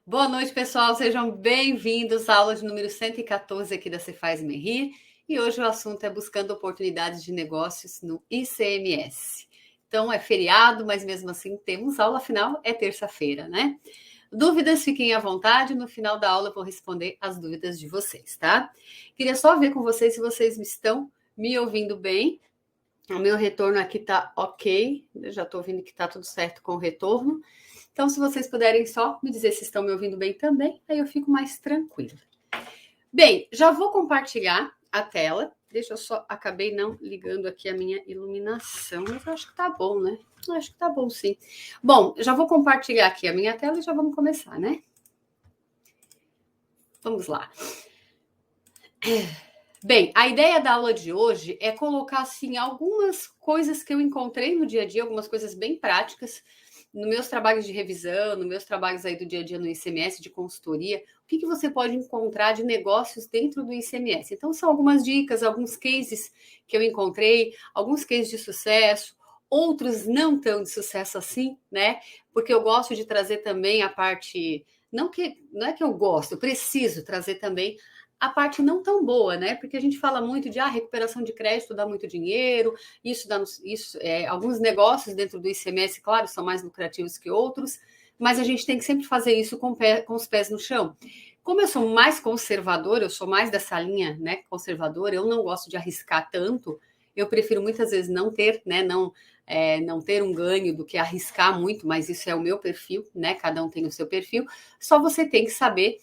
Boa noite, pessoal. Sejam bem-vindos à aula de número 114 aqui da Cefaz Merri. E hoje o assunto é buscando oportunidades de negócios no ICMS. Então, é feriado, mas mesmo assim temos aula, afinal é terça-feira, né? Dúvidas, fiquem à vontade. No final da aula eu vou responder as dúvidas de vocês, tá? Queria só ver com vocês se vocês estão me ouvindo bem. O meu retorno aqui tá ok. Eu já estou ouvindo que tá tudo certo com o retorno. Então, se vocês puderem só me dizer se estão me ouvindo bem também, aí eu fico mais tranquila. Bem, já vou compartilhar a tela. Deixa eu só, acabei não ligando aqui a minha iluminação, mas eu acho que tá bom, né? Acho que tá bom, sim. Bom, já vou compartilhar aqui a minha tela e já vamos começar, né? Vamos lá. Bem, a ideia da aula de hoje é colocar, assim, algumas coisas que eu encontrei no dia a dia, algumas coisas bem práticas, nos meus trabalhos de revisão, nos meus trabalhos aí do dia a dia no ICMS, de consultoria, o que você pode encontrar de negócios dentro do ICMS. Então, são algumas dicas, alguns cases que eu encontrei, alguns cases de sucesso, outros não tão de sucesso assim, né? Porque eu gosto de trazer também a parte, não é que eu gosto, eu preciso trazer também a parte não tão boa, né? Porque a gente fala muito de recuperação de crédito dá muito dinheiro, isso dá alguns negócios dentro do ICMS, claro, são mais lucrativos que outros, mas a gente tem que sempre fazer isso com os pés no chão. Como eu sou mais conservadora, eu sou mais dessa linha, né, conservadora, eu não gosto de arriscar tanto, eu prefiro muitas vezes não ter, né, não ter um ganho do que arriscar muito, mas isso é o meu perfil, né? Cada um tem o seu perfil. Só você tem que saber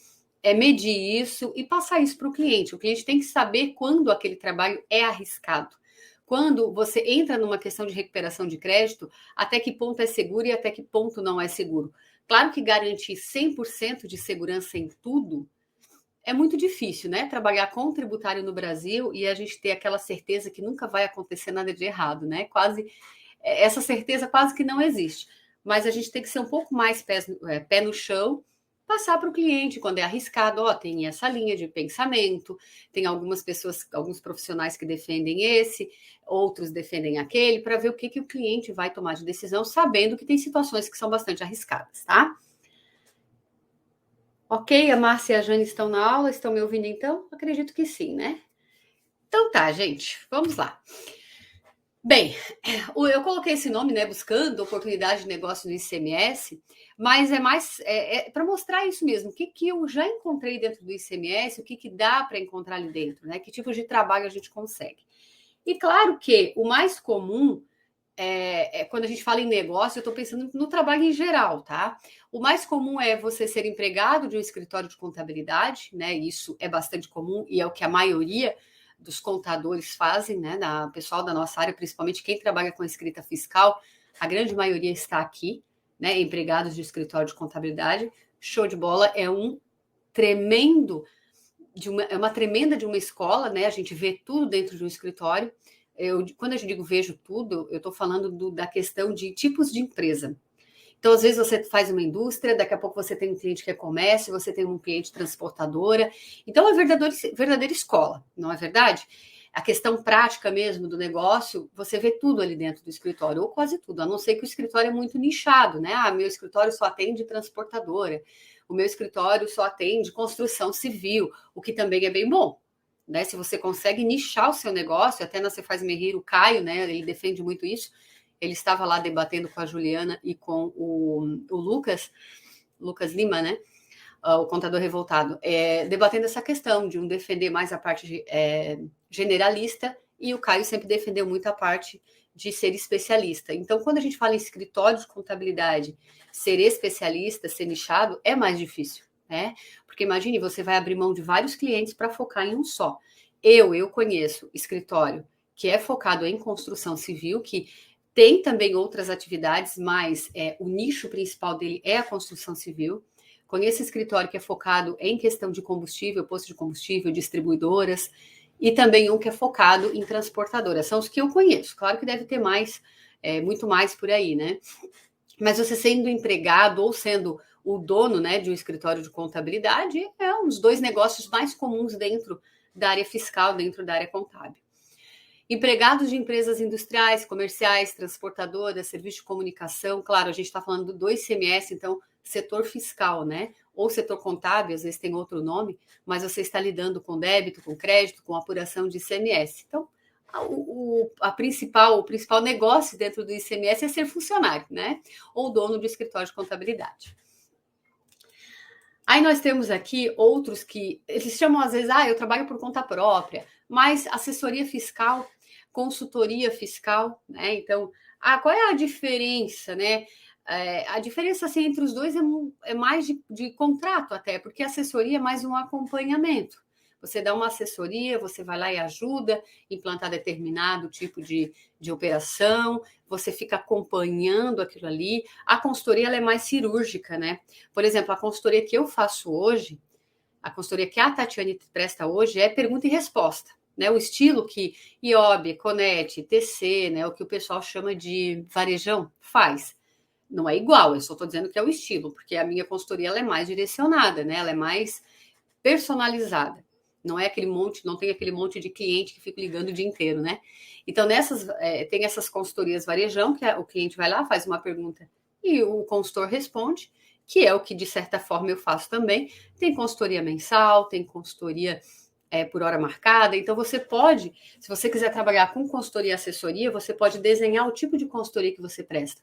medir isso e passar isso para o cliente. O cliente tem que saber quando aquele trabalho é arriscado. Quando você entra numa questão de recuperação de crédito, até que ponto é seguro e até que ponto não é seguro. Claro que garantir 100% de segurança em tudo é muito difícil, né? Trabalhar com tributário no Brasil e a gente ter aquela certeza que nunca vai acontecer nada de errado, né? Essa certeza quase que não existe. Mas a gente tem que ser um pouco mais pé no chão, passar para o cliente quando é arriscado. Tem essa linha de pensamento, tem algumas pessoas, alguns profissionais que defendem esse, outros defendem aquele, para ver o que o cliente vai tomar de decisão, sabendo que tem situações que são bastante arriscadas, tá? Ok, a Márcia e a Jane estão na aula, estão me ouvindo então? Acredito que sim, né? Então tá, gente, vamos lá. Bem, eu coloquei esse nome, né, buscando oportunidade de negócio no ICMS, mas é mais para mostrar isso mesmo, o que eu já encontrei dentro do ICMS, o que dá para encontrar ali dentro, né? Que tipo de trabalho a gente consegue. E claro que o mais comum quando a gente fala em negócio, eu estou pensando no trabalho em geral, tá? O mais comum é você ser empregado de um escritório de contabilidade, né? Isso é bastante comum e é o que a maioria dos contadores fazem, né? Pessoal da nossa área, principalmente quem trabalha com escrita fiscal, a grande maioria está aqui, né? Empregados de escritório de contabilidade. Show de bola, é um tremendo é uma tremenda de uma escola, né? A gente vê tudo dentro de um escritório. Quando eu digo vejo tudo, eu estou falando da questão de tipos de empresa. Então, às vezes, você faz uma indústria, daqui a pouco você tem um cliente que é comércio, você tem um cliente transportadora. Então, é verdadeira escola, não é verdade? A questão prática mesmo do negócio, você vê tudo ali dentro do escritório, ou quase tudo, a não ser que o escritório é muito nichado, né? Meu escritório só atende transportadora, o meu escritório só atende construção civil, o que também é bem bom. Né? Se você consegue nichar o seu negócio, até na Cefaz Merri, o Caio, né, ele defende muito isso. Ele estava lá debatendo com a Juliana e com o Lucas Lima, né? O contador revoltado, debatendo essa questão de defender mais a parte generalista e o Caio sempre defendeu muito a parte de ser especialista. Então, quando a gente fala em escritório de contabilidade, ser especialista, ser nichado, é mais difícil, né? Porque imagine, você vai abrir mão de vários clientes para focar em um só. Eu conheço escritório que é focado em construção civil, que tem também outras atividades, mas o nicho principal dele é a construção civil. Conheço escritório que é focado em questão de combustível, posto de combustível, distribuidoras, e também um que é focado em transportadoras. São os que eu conheço. Claro que deve ter mais, muito mais por aí, né? Mas você sendo empregado ou sendo o dono, né, de um escritório de contabilidade, é um dos dois negócios mais comuns dentro da área fiscal, dentro da área contábil. Empregados de empresas industriais, comerciais, transportadoras, serviço de comunicação, claro, a gente está falando do ICMS, então setor fiscal, né? Ou setor contábil, às vezes tem outro nome, mas você está lidando com débito, com crédito, com apuração de ICMS. Então, o principal negócio dentro do ICMS é ser funcionário, né? Ou dono de escritório de contabilidade. Aí nós temos aqui outros que eles chamam às vezes, eu trabalho por conta própria, mas assessoria fiscal, consultoria fiscal, né? Então, qual é a diferença, né? A diferença assim, entre os dois é mais de contrato até, porque assessoria é mais um acompanhamento. Você dá uma assessoria, você vai lá e ajuda a implantar determinado tipo de operação, você fica acompanhando aquilo ali. A consultoria ela é mais cirúrgica, né? Por exemplo, a consultoria que eu faço hoje, a consultoria que a Tatiane presta hoje é pergunta e resposta, né? O estilo que IOB, Conete, TC, né? O que o pessoal chama de varejão faz. Não é igual, eu só estou dizendo que é o estilo, porque a minha consultoria ela é mais direcionada, né? Ela é mais personalizada. Não é aquele monte, não tem aquele monte de cliente que fica ligando o dia inteiro, né? Então, tem essas consultorias varejão, que o cliente vai lá, faz uma pergunta e o consultor responde, que é o que, de certa forma, eu faço também. Tem consultoria mensal, tem consultoria por hora marcada. Então, você pode, se você quiser trabalhar com consultoria e assessoria, você pode desenhar o tipo de consultoria que você presta.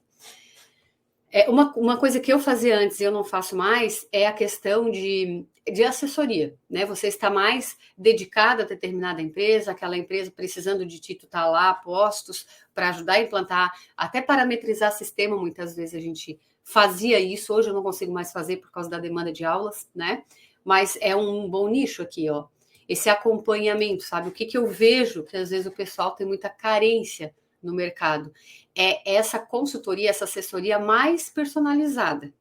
Uma coisa que eu fazia antes e eu não faço mais é a questão de assessoria, né? Você está mais dedicado a determinada empresa, aquela empresa precisando de ti, tu tá lá, postos, para ajudar a implantar, até parametrizar sistema, muitas vezes a gente fazia isso, hoje eu não consigo mais fazer por causa da demanda de aulas, né? Mas é um bom nicho aqui, ó. Esse acompanhamento, sabe? O que eu vejo que às vezes o pessoal tem muita carência no mercado. É essa consultoria, essa assessoria mais personalizada,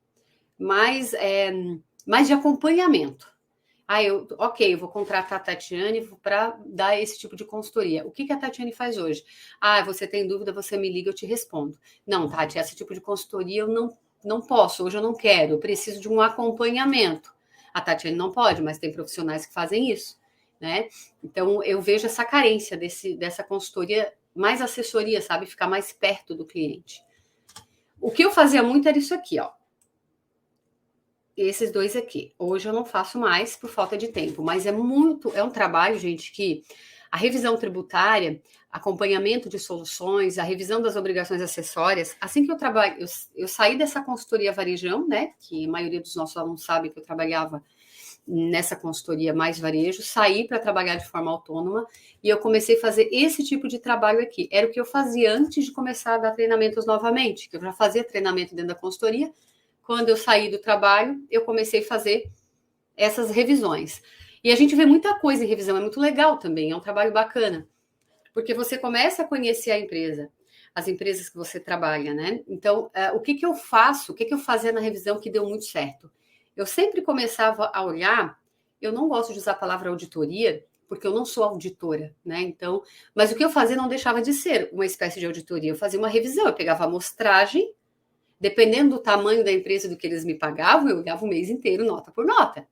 mais de acompanhamento. Eu vou contratar a Tatiane para dar esse tipo de consultoria. O que a Tatiane faz hoje? Você tem dúvida, você me liga, eu te respondo. Não, Tati, esse tipo de consultoria eu não posso, hoje eu não quero, eu preciso de um acompanhamento. A Tatiane não pode, mas tem profissionais que fazem isso, né? Então, eu vejo essa carência dessa consultoria mais assessoria, sabe? Ficar mais perto do cliente. O que eu fazia muito era isso aqui, ó. Esses dois aqui. Hoje eu não faço mais por falta de tempo, mas é um trabalho, gente, que a revisão tributária, acompanhamento de soluções, a revisão das obrigações acessórias, assim que eu saí dessa consultoria varejão, né? Que a maioria dos nossos alunos sabe que eu trabalhava nessa consultoria mais varejo, saí para trabalhar de forma autônoma e eu comecei a fazer esse tipo de trabalho aqui. Era o que eu fazia antes de começar a dar treinamentos novamente, que eu já fazia treinamento dentro da consultoria. Quando eu saí do trabalho, eu comecei a fazer essas revisões. E a gente vê muita coisa em revisão, é muito legal também, é um trabalho bacana, porque você começa a conhecer a empresa, as empresas que você trabalha, né? Então, o que eu faço, o que eu fazia na revisão que deu muito certo? Eu sempre começava a olhar, eu não gosto de usar a palavra auditoria, porque eu não sou auditora, né? Então, mas o que eu fazia não deixava de ser uma espécie de auditoria. Eu fazia uma revisão, eu pegava a amostragem, dependendo do tamanho da empresa e do que eles me pagavam, eu olhava o mês inteiro, nota por nota.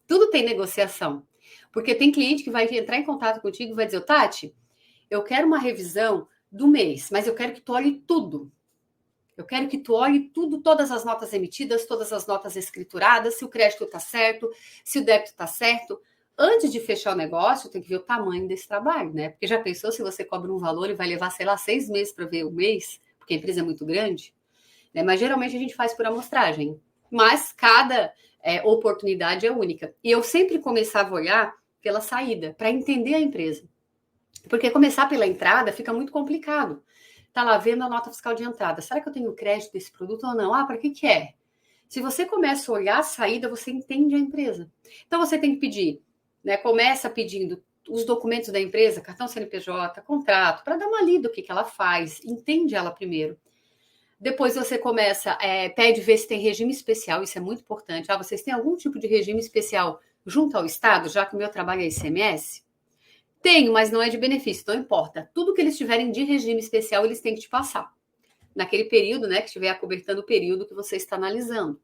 Tudo tem negociação. Porque tem cliente que vai entrar em contato contigo e vai dizer, Tati, eu quero uma revisão do mês, mas eu quero que tu olhe tudo. Eu quero que tu olhe tudo, todas as notas emitidas, todas as notas escrituradas, se o crédito está certo, se o débito está certo. Antes de fechar o negócio, tem que ver o tamanho desse trabalho, né? Porque já pensou se você cobra um valor e vai levar, sei lá, 6 meses para ver o mês, porque a empresa é muito grande? Né? Mas geralmente a gente faz por amostragem. Mas cada oportunidade é única. E eu sempre começava a olhar pela saída, para entender a empresa. Porque começar pela entrada fica muito complicado. Tá lá vendo a nota fiscal de entrada. Será que eu tenho crédito desse produto ou não? Para que é? Se você começa a olhar a saída, você entende a empresa. Então você tem que pedir, né? Começa pedindo os documentos da empresa, cartão CNPJ, contrato, para dar uma lida o que ela faz, entende ela primeiro. Depois você começa, pede ver se tem regime especial, isso é muito importante. Vocês têm algum tipo de regime especial junto ao Estado, já que o meu trabalho é ICMS? Tenho, mas não é de benefício, não importa. Tudo que eles tiverem de regime especial, eles têm que te passar. Naquele período, né, que estiver acobertando o período que você está analisando.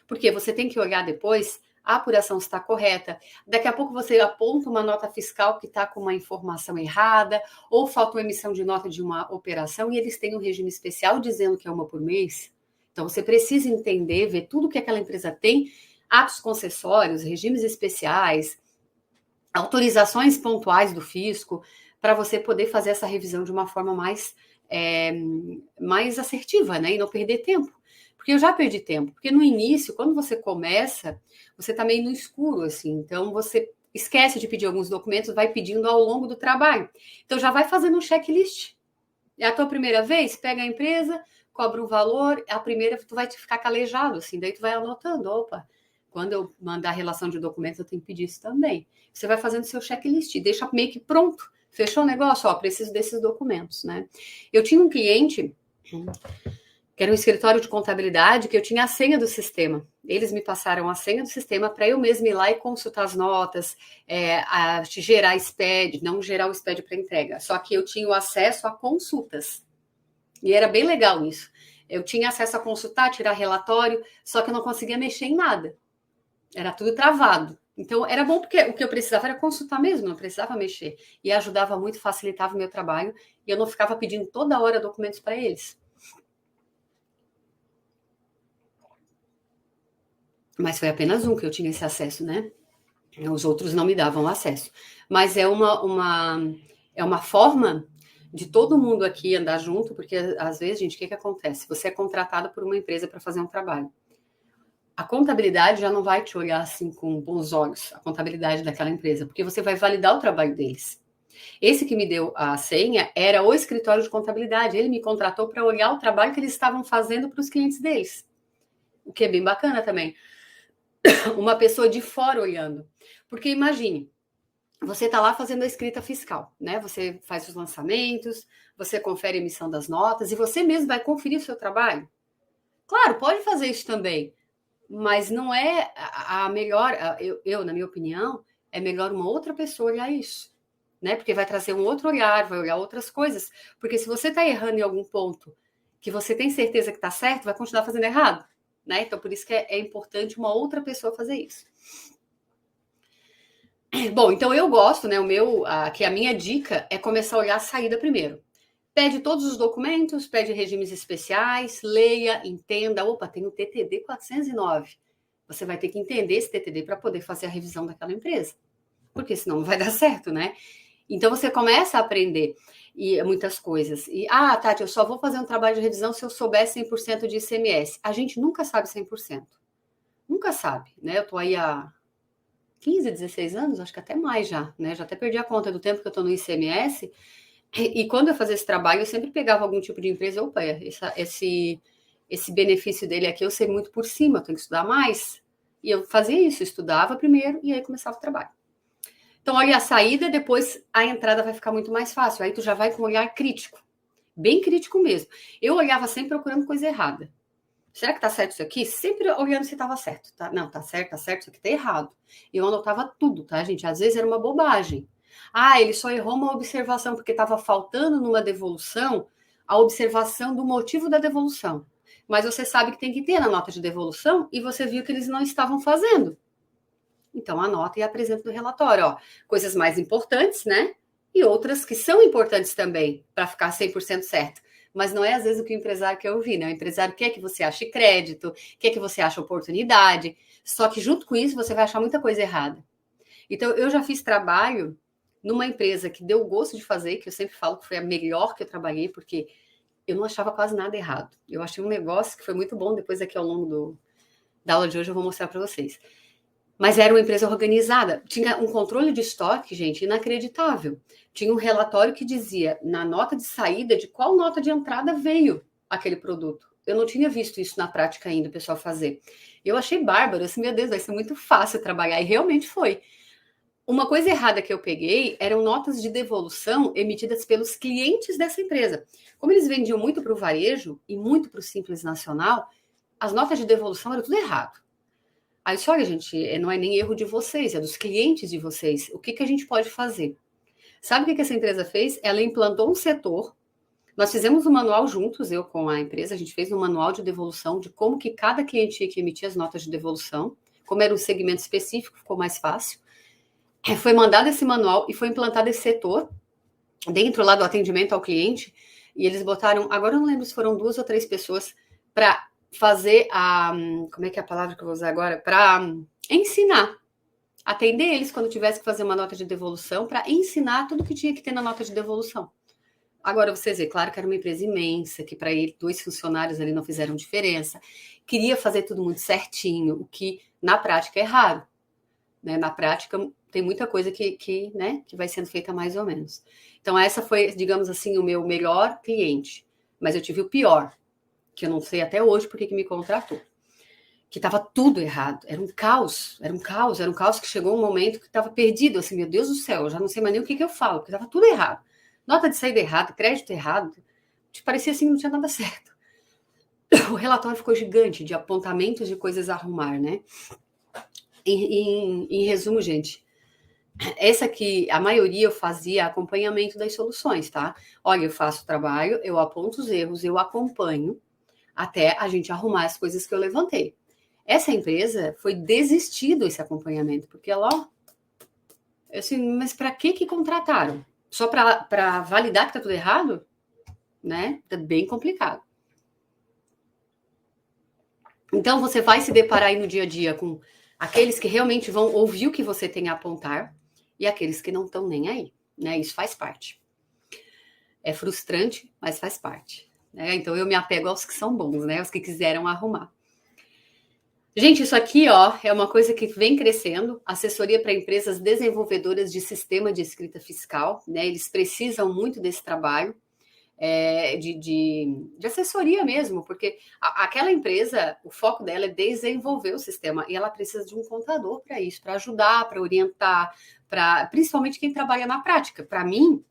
Porque você tem que olhar depois, a apuração está correta. Daqui a pouco você aponta uma nota fiscal que está com uma informação errada, ou falta uma emissão de nota de uma operação, e eles têm um regime especial dizendo que é uma por mês. Então, você precisa entender, ver tudo que aquela empresa tem, atos concessórios, regimes especiais, autorizações pontuais do fisco, para você poder fazer essa revisão de uma forma mais assertiva, né? E não perder tempo. Porque eu já perdi tempo. Porque no início, quando você começa, você está meio no escuro, assim. Então, você esquece de pedir alguns documentos, vai pedindo ao longo do trabalho. Então, já vai fazendo um checklist. É a tua primeira vez? Pega a empresa, cobra um valor, a primeira tu vai te ficar calejado, assim. Daí tu vai anotando, opa, quando eu mandar a relação de documentos, eu tenho que pedir isso também. Você vai fazendo seu checklist, deixa meio que pronto. Fechou o negócio? Ó, preciso desses documentos, né? Eu tinha um cliente que era um escritório de contabilidade, que eu tinha a senha do sistema. Eles me passaram a senha do sistema para eu mesma ir lá e consultar as notas, gerar SPED, não gerar o SPED para entrega. Só que eu tinha o acesso a consultas. E era bem legal isso. Eu tinha acesso a consultar, tirar relatório, só que eu não conseguia mexer em nada. Era tudo travado. Então, era bom porque o que eu precisava era consultar mesmo, não precisava mexer. E ajudava muito, facilitava o meu trabalho, e eu não ficava pedindo toda hora documentos para eles. Mas foi apenas um que eu tinha esse acesso, né? Os outros não me davam acesso. Mas é uma forma de todo mundo aqui andar junto, porque às vezes, gente, o que acontece? Você é contratado por uma empresa para fazer um trabalho. A contabilidade já não vai te olhar assim com bons olhos, a contabilidade daquela empresa, porque você vai validar o trabalho deles. Esse que me deu a senha era o escritório de contabilidade. Ele me contratou para olhar o trabalho que eles estavam fazendo para os clientes deles. O que é bem bacana também. Uma pessoa de fora olhando. Porque imagine, você está lá fazendo a escrita fiscal, né? Você faz os lançamentos, você confere a emissão das notas e você mesmo vai conferir o seu trabalho. Claro, pode fazer isso também, mas não é a melhor, na minha opinião, é melhor uma outra pessoa olhar isso, né? Porque vai trazer um outro olhar, vai olhar outras coisas. Porque se você está errando em algum ponto que você tem certeza que está certo, vai continuar fazendo errado. Né? Então, por isso que é importante uma outra pessoa fazer isso. Bom, então eu gosto, né? Que a minha dica é começar a olhar a saída primeiro. Pede todos os documentos, pede regimes especiais, leia, entenda. Opa, tem o TTD 409. Você vai ter que entender esse TTD para poder fazer a revisão daquela empresa. Porque senão não vai dar certo, né? Então você começa a aprender muitas coisas. Tati, eu só vou fazer um trabalho de revisão se eu souber 100% de ICMS. A gente nunca sabe 100%. Nunca sabe, né? Eu tô aí há 15, 16 anos, acho que até mais já, né? Já até perdi a conta do tempo que eu tô no ICMS. E quando eu fazia esse trabalho, eu sempre pegava algum tipo de empresa, opa, esse benefício dele aqui eu sei muito por cima, eu tenho que estudar mais. E eu fazia isso, estudava primeiro e aí começava o trabalho. Então, olha a saída, depois a entrada vai ficar muito mais fácil. Aí tu já vai com um olhar crítico, bem crítico mesmo. Eu olhava sempre procurando coisa errada. Será que tá certo isso aqui? Sempre olhando se tava certo. Tá? Não, tá certo, isso aqui tá errado. E eu anotava tudo, tá, gente? Às vezes era uma bobagem. Ele só errou uma observação, porque estava faltando numa devolução a observação do motivo da devolução. Mas você sabe que tem que ter na nota de devolução e você viu que eles não estavam fazendo. Então, anota e apresenta no relatório, ó, coisas mais importantes, né? E outras que são importantes também, para ficar 100% certo. Mas não é, às vezes, o que o empresário quer ouvir, né? O empresário quer que você ache crédito, quer que você ache oportunidade, só que junto com isso você vai achar muita coisa errada. Então, eu já fiz trabalho numa empresa que deu gosto de fazer, que eu sempre falo que foi a melhor que eu trabalhei, porque eu não achava quase nada errado. Eu achei um negócio que foi muito bom, depois aqui ao longo da aula de hoje eu vou mostrar para vocês. Mas era uma empresa organizada. Tinha um controle de estoque, gente, inacreditável. Tinha um relatório que dizia, na nota de saída, de qual nota de entrada veio aquele produto. Eu não tinha visto isso na prática ainda, o pessoal fazer. Eu achei bárbaro, assim, meu Deus, vai ser muito fácil trabalhar. E realmente foi. Uma coisa errada que eu peguei eram notas de devolução emitidas pelos clientes dessa empresa. Como eles vendiam muito para o varejo e muito para o Simples Nacional, as notas de devolução eram tudo errado. Aí disse, olha, gente, não é nem erro de vocês, é dos clientes de vocês. O que a gente pode fazer? Sabe o que essa empresa fez? Ela implantou um setor. Nós fizemos um manual juntos, eu com a empresa, a gente fez um manual de devolução de como que cada cliente tinha que emitir as notas de devolução. Como era um segmento específico, ficou mais fácil. Foi mandado esse manual e foi implantado esse setor dentro lá do atendimento ao cliente. E eles botaram, agora eu não lembro se foram 2 ou 3 pessoas para fazer como é que é a palavra que eu vou usar agora? Para ensinar. Atender eles quando tivesse que fazer uma nota de devolução, para ensinar tudo que tinha que ter na nota de devolução. Agora, vocês veem, claro que era uma empresa imensa, que para ele 2 funcionários ali não fizeram diferença. Queria fazer tudo muito certinho, o que na prática é raro. Né? Na prática tem muita coisa que vai sendo feita mais ou menos. Então essa foi, digamos assim, o meu melhor cliente. Mas eu tive o pior, que eu não sei até hoje porque que me contratou. Que estava tudo errado, era um caos que chegou um momento que estava perdido, assim, meu Deus do céu, eu já não sei mais nem o que eu falo, porque estava tudo errado. Nota de saída errada, crédito errado, parecia assim que não tinha nada certo. O relatório ficou gigante de apontamentos de coisas a arrumar, né? Em resumo, gente, essa aqui, a maioria eu fazia acompanhamento das soluções, tá? Olha, eu faço o trabalho, eu aponto os erros, eu acompanho até a gente arrumar as coisas que eu levantei. Essa empresa foi desistido esse acompanhamento, porque ela, ó, assim, mas para que contrataram? Só para validar que tá tudo errado? Né? Tá bem complicado. Então você vai se deparar aí no dia a dia com aqueles que realmente vão ouvir o que você tem a apontar e aqueles que não estão nem aí, né? Isso faz parte. É frustrante, mas faz parte. Né? Então eu me apego aos que são bons, né? Os que quiseram arrumar. Gente, isso aqui, ó, é uma coisa que vem crescendo, assessoria para empresas desenvolvedoras de sistema de escrita fiscal, né? Eles precisam muito desse trabalho, de assessoria mesmo, porque aquela empresa, o foco dela é desenvolver o sistema e ela precisa de um contador para isso, para ajudar, para orientar, principalmente quem trabalha na prática. Para mim,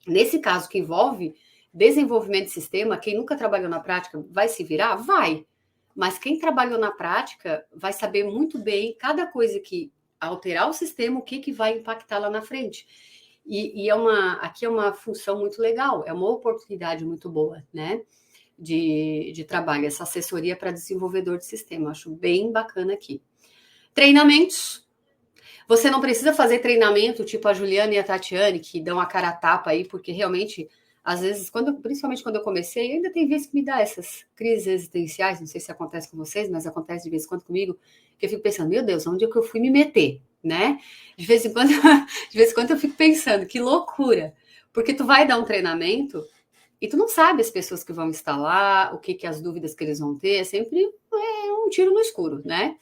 nesse caso que envolve desenvolvimento de sistema, quem nunca trabalhou na prática vai se virar? Vai. Mas quem trabalhou na prática vai saber muito bem cada coisa que alterar o sistema, o que vai impactar lá na frente. E aqui é uma função muito legal, é uma oportunidade muito boa, né? De trabalho, essa assessoria para desenvolvedor de sistema. Acho bem bacana aqui. Treinamentos. Você não precisa fazer treinamento tipo a Juliana e a Tatiane, que dão a cara a tapa aí, porque realmente às vezes, principalmente quando eu comecei, ainda tem vezes que me dá essas crises existenciais, não sei se acontece com vocês, mas acontece de vez em quando comigo, que eu fico pensando, meu Deus, onde é que eu fui me meter, né? De vez em quando eu fico pensando, que loucura, porque tu vai dar um treinamento e tu não sabe as pessoas que vão estar lá, o que as dúvidas que eles vão ter, é sempre um tiro no escuro, né?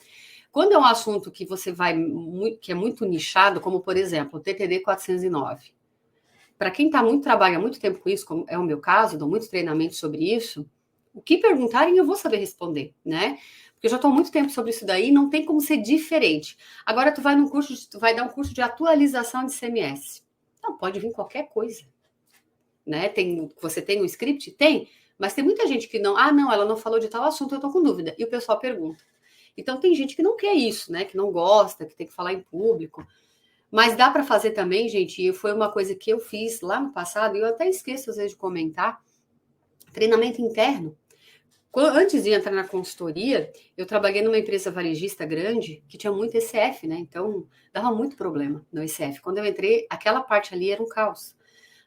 Quando é um assunto que você que é muito nichado, como por exemplo, o TTD 409, para quem trabalha muito tempo com isso, como é o meu caso, dou muito treinamento sobre isso, o que perguntarem eu vou saber responder, né? Porque eu já estou há muito tempo sobre isso daí, não tem como ser diferente. Agora tu vai dar um curso de atualização de CMS. Não, pode vir qualquer coisa. Né? Você tem um script? Tem, mas tem muita gente que não, ela não falou de tal assunto, eu estou com dúvida. E o pessoal pergunta. Então tem gente que não quer isso, né? Que não gosta, que tem que falar em público. Mas dá para fazer também, gente, e foi uma coisa que eu fiz lá no passado, e eu até esqueço às vezes de comentar, treinamento interno. Antes de entrar na consultoria, eu trabalhei numa empresa varejista grande, que tinha muito ECF, né? Então, dava muito problema no ECF. Quando eu entrei, aquela parte ali era um caos.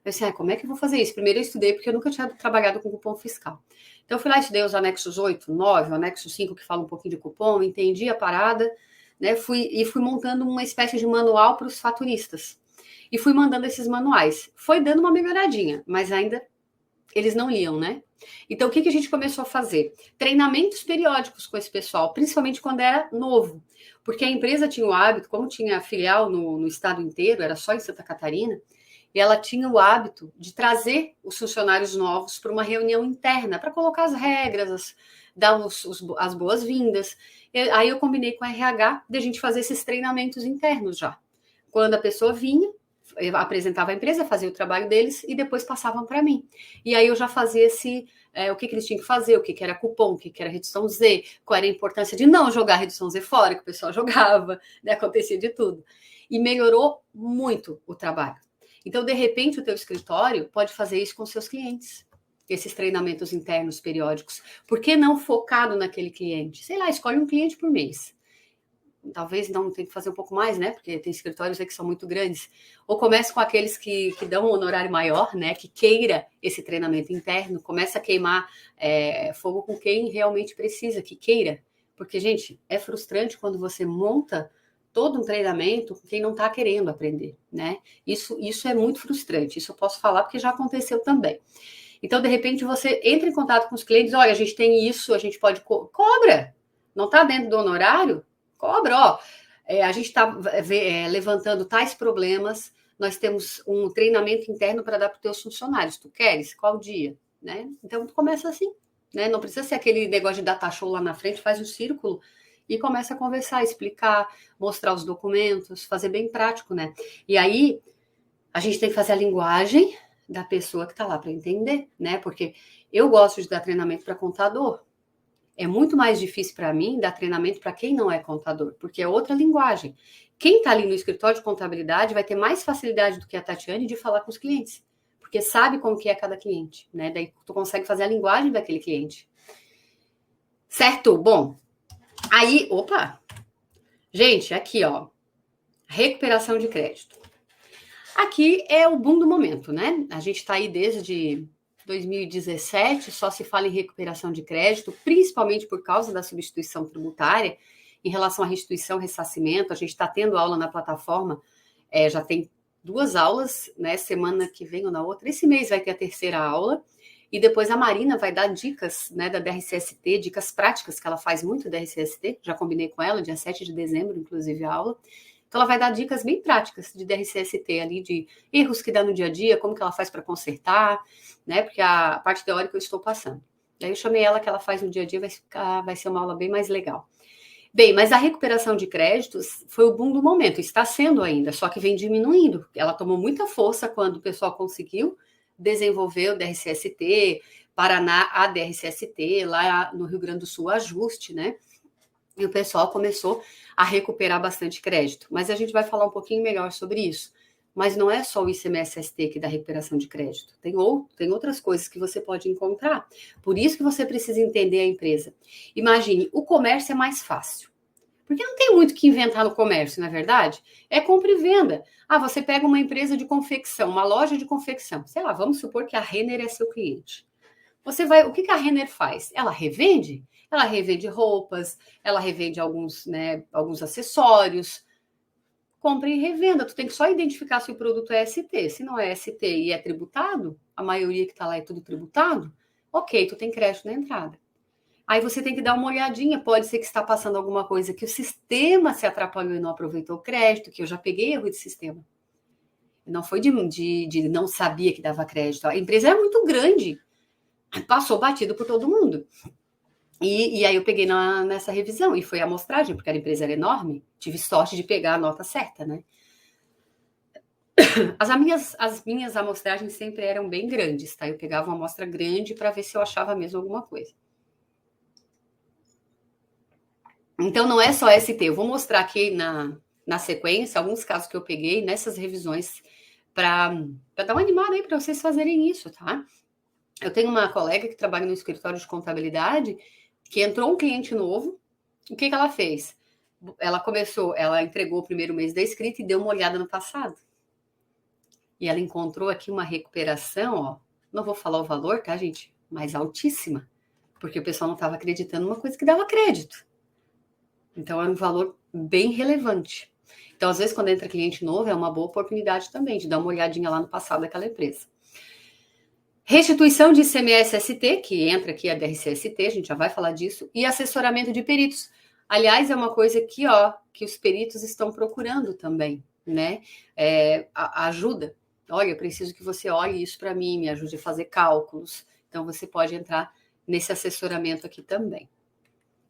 Eu disse, como é que eu vou fazer isso? Primeiro eu estudei, porque eu nunca tinha trabalhado com cupom fiscal. Então, eu fui lá, estudei os anexos 8, 9, o anexo 5, que fala um pouquinho de cupom, entendi a parada, né? Fui montando uma espécie de manual para os faturistas. E fui mandando esses manuais. Foi dando uma melhoradinha, mas ainda eles não liam, né? Então, o que a gente começou a fazer? Treinamentos periódicos com esse pessoal, principalmente quando era novo. Porque a empresa tinha o hábito, como tinha filial no estado inteiro, era só em Santa Catarina, e ela tinha o hábito de trazer os funcionários novos para uma reunião interna, para colocar as regras, dar as boas-vindas. Aí eu combinei com a RH de a gente fazer esses treinamentos internos já. Quando a pessoa vinha, eu apresentava a empresa, fazia o trabalho deles e depois passavam para mim. E aí eu já fazia o que eles tinham que fazer, o que era cupom, o que era redução Z, qual era a importância de não jogar a redução Z fora, que o pessoal jogava, né? Acontecia de tudo. E melhorou muito o trabalho. Então, de repente, o teu escritório pode fazer isso com seus clientes. Esses treinamentos internos periódicos. Por que não focado naquele cliente? Sei lá, escolhe um cliente por mês. talvez não tem que fazer um pouco mais, né? Porque tem escritórios aí que são muito grandes. Ou comece com aqueles que dão um honorário maior, né? Que queira esse treinamento interno, começa a queimar fogo com quem realmente precisa, que queira. Porque, gente, é frustrante quando você monta todo um treinamento com quem não está querendo aprender, né? Isso é muito frustrante. Isso eu posso falar porque já aconteceu também. Então, de repente, você entra em contato com os clientes, olha, a gente tem isso, a gente pode... Cobra! Não está dentro do honorário? Cobra, ó. A gente está levantando tais problemas, nós temos um treinamento interno para dar para os teus funcionários. Tu queres? Qual dia? Né? Então, tu começa assim. Né? Não precisa ser aquele negócio de data show lá na frente, faz um círculo e começa a conversar, explicar, mostrar os documentos, fazer bem prático, né? E aí, a gente tem que fazer a linguagem da pessoa que está lá para entender, né? Porque eu gosto de dar treinamento para contador. É muito mais difícil para mim dar treinamento para quem não é contador, porque é outra linguagem. Quem está ali no escritório de contabilidade vai ter mais facilidade do que a Tatiane de falar com os clientes, porque sabe como que é cada cliente, né? Daí tu consegue fazer a linguagem daquele cliente. Certo? Bom, aí, opa! Gente, aqui, ó, recuperação de crédito. Aqui é o boom do momento, né? A gente está aí desde 2017, só se fala em recuperação de crédito, principalmente por causa da substituição tributária. Em relação à restituição, ressarcimento, a gente está tendo aula na plataforma, já tem 2 aulas, né? Semana que vem ou na outra. Esse mês vai ter a 3ª aula. E depois a Marina vai dar dicas, né, da DRCST, dicas práticas, que ela faz muito da DRCST. Já combinei com ela, dia 7 de dezembro, inclusive, a aula. Então, ela vai dar dicas bem práticas de DRCST ali, de erros que dá no dia a dia, como que ela faz para consertar, né? Porque a parte teórica eu estou passando. Daí eu chamei ela, que ela faz no dia a dia, vai ser uma aula bem mais legal. Bem, mas a recuperação de créditos foi o boom do momento, está sendo ainda, só que vem diminuindo. Ela tomou muita força quando o pessoal conseguiu desenvolver o DRCST, Paraná, a DRCST, lá no Rio Grande do Sul, ajuste, né? E o pessoal começou a recuperar bastante crédito. Mas a gente vai falar um pouquinho melhor sobre isso. Mas não é só o ICMS-ST que dá recuperação de crédito. Tem outras coisas que você pode encontrar. Por isso que você precisa entender a empresa. Imagine, o comércio é mais fácil. Porque não tem muito que inventar no comércio, não é verdade? É compra e venda. Ah, você pega uma empresa de confecção, uma loja de confecção. Sei lá, vamos supor que a Renner é seu cliente. O que a Renner faz? Ela revende? Ela revende roupas, ela revende alguns acessórios. Compra e revenda. Tu tem que só identificar se o produto é ST. Se não é ST e é tributado, a maioria que está lá é tudo tributado, ok, tu tem crédito na entrada. Aí você tem que dar uma olhadinha, pode ser que está passando alguma coisa que o sistema se atrapalhou e não aproveitou o crédito, que eu já peguei erro de sistema. Não foi de não sabia que dava crédito. A empresa é muito grande, passou batido por todo mundo. E aí eu peguei nessa revisão, e foi a amostragem, porque a empresa era enorme, tive sorte de pegar a nota certa, né? As minhas amostragens sempre eram bem grandes, tá? Eu pegava uma amostra grande para ver se eu achava mesmo alguma coisa. Então, não é só ST. Eu vou mostrar aqui na sequência alguns casos que eu peguei nessas revisões para dar uma animada aí para vocês fazerem isso, tá? Eu tenho uma colega que trabalha no escritório de contabilidade que entrou um cliente novo. O que ela fez? Ela entregou o primeiro mês da escrita e deu uma olhada no passado. E ela encontrou aqui uma recuperação, ó. Não vou falar o valor, tá, gente? Mas altíssima. Porque o pessoal não estava acreditando numa coisa que dava crédito. Então, era um valor bem relevante. Então, às vezes, quando entra cliente novo, é uma boa oportunidade também de dar uma olhadinha lá no passado daquela empresa. Restituição de ICMS-ST, que entra aqui a DRCST, a gente já vai falar disso, e assessoramento de peritos. Aliás, é uma coisa que os peritos estão procurando também, né? A ajuda. Olha, eu preciso que você olhe isso para mim, me ajude a fazer cálculos. Então, você pode entrar nesse assessoramento aqui também.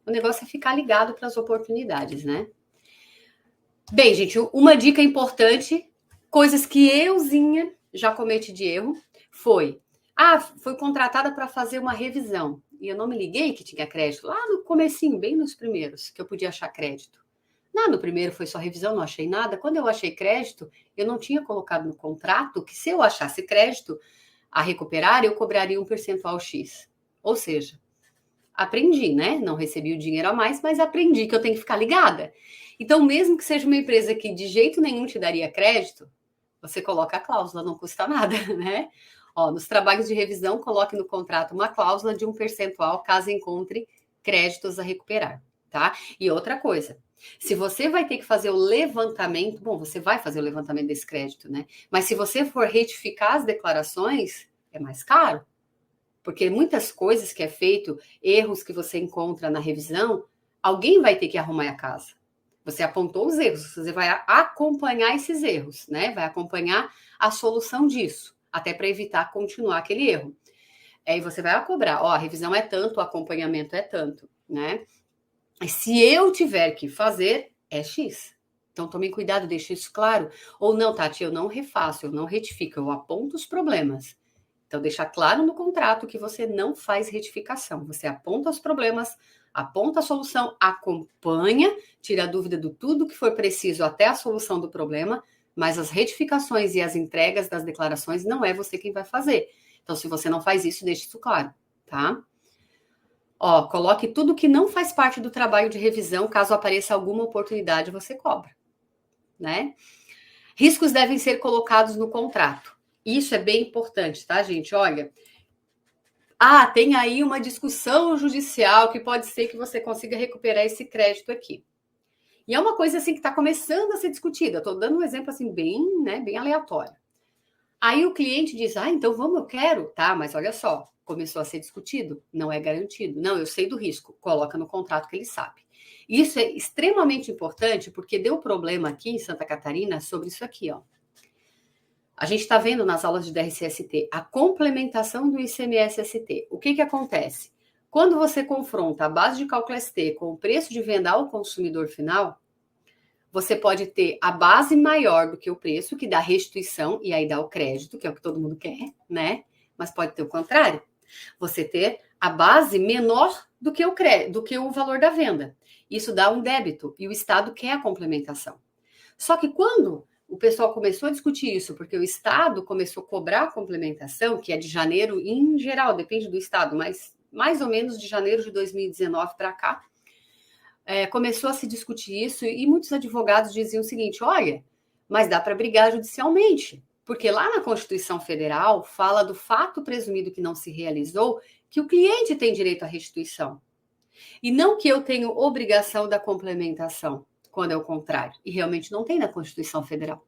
O negócio é ficar ligado para as oportunidades, né? Bem, gente, uma dica importante, coisas que euzinha já cometi de erro, foi contratada para fazer uma revisão. E eu não me liguei que tinha crédito. Lá no comecinho, bem nos primeiros, que eu podia achar crédito. Não, no primeiro foi só revisão, não achei nada. Quando eu achei crédito, eu não tinha colocado no contrato que se eu achasse crédito a recuperar, eu cobraria um percentual X. Ou seja, aprendi, né? Não recebi o dinheiro a mais, mas aprendi que eu tenho que ficar ligada. Então, mesmo que seja uma empresa que de jeito nenhum te daria crédito, você coloca a cláusula, não custa nada, né? Ó, nos trabalhos de revisão, coloque no contrato uma cláusula de 1% caso encontre créditos a recuperar, tá? E outra coisa, se você vai ter que fazer o levantamento, bom, você vai fazer o levantamento desse crédito, né? Mas se você for retificar as declarações, é mais caro. Porque muitas coisas que é feito, erros que você encontra na revisão, alguém vai ter que arrumar a casa. Você apontou os erros, você vai acompanhar esses erros, né? Vai acompanhar a solução disso, até para evitar continuar aquele erro. Aí você vai cobrar, ó, a revisão é tanto, o acompanhamento é tanto, né? Se eu tiver que fazer, é X. Então, tomem cuidado, deixe isso claro. Ou não, Tati, eu não refaço, eu não retifico, eu aponto os problemas. Então, deixar claro no contrato que você não faz retificação. Você aponta os problemas, aponta a solução, acompanha, tira a dúvida do tudo que for preciso até a solução do problema, mas as retificações e as entregas das declarações não é você quem vai fazer. Então, se você não faz isso, deixe isso claro, tá? Ó, coloque tudo que não faz parte do trabalho de revisão, caso apareça alguma oportunidade, você cobra, né? Riscos devem ser colocados no contrato. Isso é bem importante, tá, gente? Olha, tem aí uma discussão judicial que pode ser que você consiga recuperar esse crédito aqui. E é uma coisa assim que está começando a ser discutida. Estou dando um exemplo assim bem, né, bem aleatório. Aí o cliente diz, então vamos, eu quero. Tá, mas olha só, começou a ser discutido, não é garantido. Não, eu sei do risco, coloca no contrato que ele sabe. Isso é extremamente importante porque deu problema aqui em Santa Catarina sobre isso aqui, ó. A gente está vendo nas aulas de DRCST a complementação do ICMS-ST. O que acontece? Quando você confronta a base de cálculo ST com o preço de venda ao consumidor final, você pode ter a base maior do que o preço, que dá restituição, e aí dá o crédito, que é o que todo mundo quer, né? Mas pode ter o contrário. Você ter a base menor do que o valor da venda. Isso dá um débito, e o Estado quer a complementação. Só que quando o pessoal começou a discutir isso, porque o Estado começou a cobrar a complementação, que é de janeiro em geral, depende do Estado, mas mais ou menos de janeiro de 2019 para cá, começou a se discutir isso e muitos advogados diziam o seguinte, olha, mas dá para brigar judicialmente, porque lá na Constituição Federal fala do fato presumido que não se realizou, que o cliente tem direito à restituição. E não que eu tenho obrigação da complementação, quando é o contrário. E realmente não tem na Constituição Federal.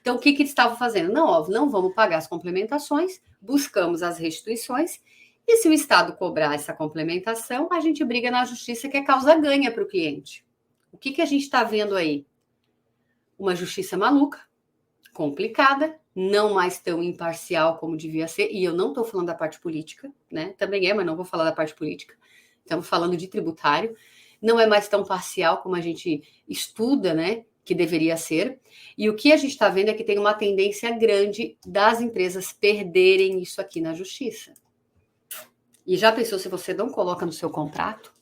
Então, o que eles estavam fazendo? Não, óbvio, não vamos pagar as complementações, buscamos as restituições, e se o Estado cobrar essa complementação, a gente briga na justiça, que é causa ganha para o cliente. O que a gente está vendo aí? Uma justiça maluca, complicada, não mais tão imparcial como devia ser, e eu não estou falando da parte política, né? Também mas não vou falar da parte política. Estamos falando de tributário. Não é mais tão parcial como a gente estuda, né? Que deveria ser. E o que a gente está vendo é que tem uma tendência grande das empresas perderem isso aqui na justiça. E já pensou se você não coloca no seu contrato?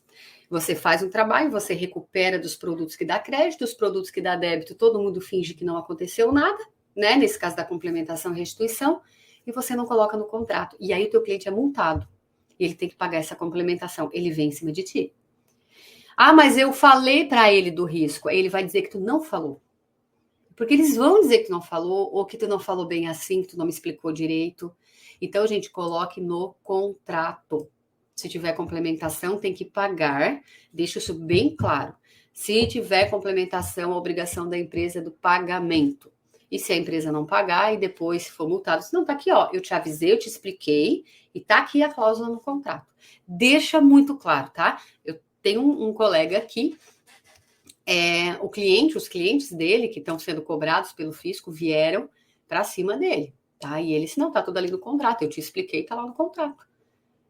Você faz um trabalho, você recupera dos produtos que dá crédito, os produtos que dá débito, todo mundo finge que não aconteceu nada, né? Nesse caso da complementação e restituição, e você não coloca no contrato. E aí o teu cliente é multado. E ele tem que pagar essa complementação. Ele vem em cima de ti. Mas eu falei para ele do risco. Ele vai dizer que tu não falou. Porque eles vão dizer que tu não falou, ou que tu não falou bem assim, que tu não me explicou direito. Então, gente, coloque no contrato. Se tiver complementação, tem que pagar. Deixa isso bem claro. Se tiver complementação, a obrigação da empresa é do pagamento. E se a empresa não pagar, e depois, se for multado, se não, tá aqui, ó, eu te avisei, eu te expliquei, e tá aqui a cláusula no contrato. Deixa muito claro, tá? Eu tenho um colega aqui, os clientes dele, que estão sendo cobrados pelo fisco, vieram para cima dele, tá? E ele disse, não, tá tudo ali no contrato, eu te expliquei, tá lá no contrato.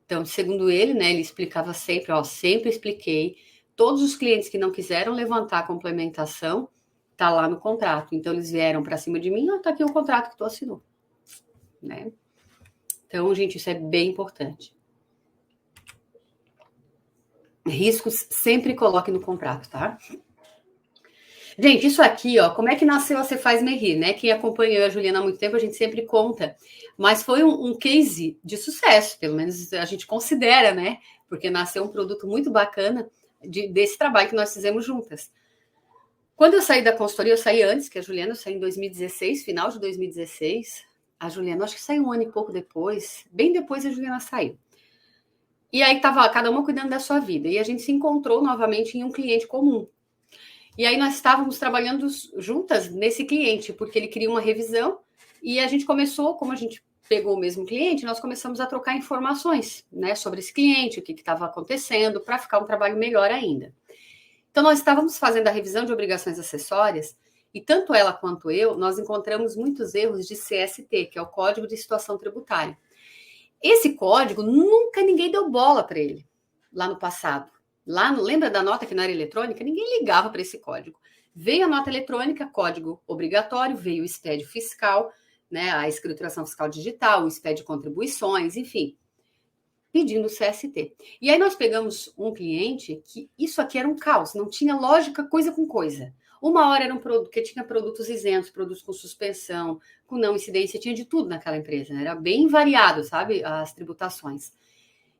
Então, segundo ele, né, ele explicava sempre, sempre expliquei, todos os clientes que não quiseram levantar a complementação, tá lá no contrato. Então, eles vieram para cima de mim, tá aqui o contrato que tu assinou, né? Então, gente, isso é bem importante. Riscos sempre coloque no contrato, tá? Gente, isso aqui, ó, como é que nasceu a Você Faz Me Rir, né? Quem acompanhou a Juliana há muito tempo, a gente sempre conta. Mas foi um case de sucesso, pelo menos a gente considera, né? Porque nasceu um produto muito bacana desse trabalho que nós fizemos juntas. Quando eu saí da consultoria, eu saí antes que a Juliana, eu saí em 2016, final de 2016. A Juliana, acho que saiu um ano e pouco depois, bem depois a Juliana saiu. E aí tava cada uma cuidando da sua vida. E a gente se encontrou novamente em um cliente comum. E aí nós estávamos trabalhando juntas nesse cliente, porque ele queria uma revisão. E a gente começou, como a gente pegou o mesmo cliente, nós começamos a trocar informações, né, sobre esse cliente, o que estava acontecendo, para ficar um trabalho melhor ainda. Então, nós estávamos fazendo a revisão de obrigações acessórias e tanto ela quanto eu, nós encontramos muitos erros de CST, que é o Código de Situação Tributária. Esse código, nunca ninguém deu bola para ele, lá no passado. Lembra da nota que não era eletrônica? Ninguém ligava para esse código. Veio a nota eletrônica, código obrigatório, veio o SPED fiscal, né, a escrituração fiscal digital, o SPED de contribuições, enfim, pedindo CST. E aí nós pegamos um cliente que isso aqui era um caos, não tinha lógica coisa com coisa. Uma hora era um produto que tinha produtos isentos, produtos com suspensão, com não incidência, tinha de tudo naquela empresa, né? Era bem variado, sabe, as tributações.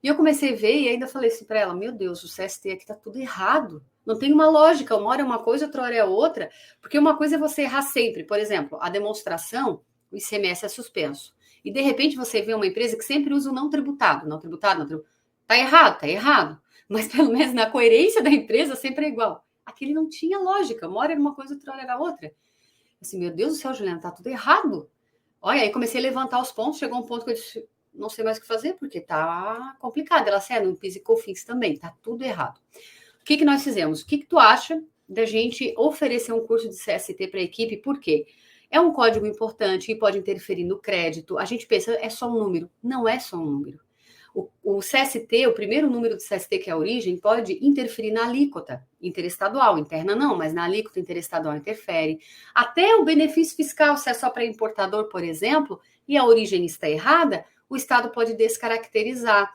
E eu comecei a ver e ainda falei assim para ela, meu Deus, o CST aqui tá tudo errado. Não tem uma lógica, uma hora é uma coisa, outra hora é outra, porque uma coisa é você errar sempre. Por exemplo, a demonstração, o ICMS é suspenso. E de repente você vê uma empresa que sempre usa o não tributado, não tributado, não tributado. Tá errado. Mas pelo menos na coerência da empresa sempre é igual. Aquele não tinha lógica, uma hora era uma coisa, outra hora era outra. Assim, meu Deus do céu, Juliana, tá tudo errado. Olha, aí comecei a levantar os pontos, chegou um ponto que eu disse, não sei mais o que fazer, porque tá complicado. Ela disse, no PIS e COFINS também, tá tudo errado. O que nós fizemos? O que tu acha da gente oferecer um curso de CST para a equipe? Por quê? É um código importante que pode interferir no crédito. A gente pensa, é só um número. Não é só um número. O CST, o primeiro número do CST, que é a origem, pode interferir na alíquota interestadual. Interna não, mas na alíquota interestadual interfere. Até o benefício fiscal, se é só para importador, por exemplo, e a origem está errada, o Estado pode descaracterizar.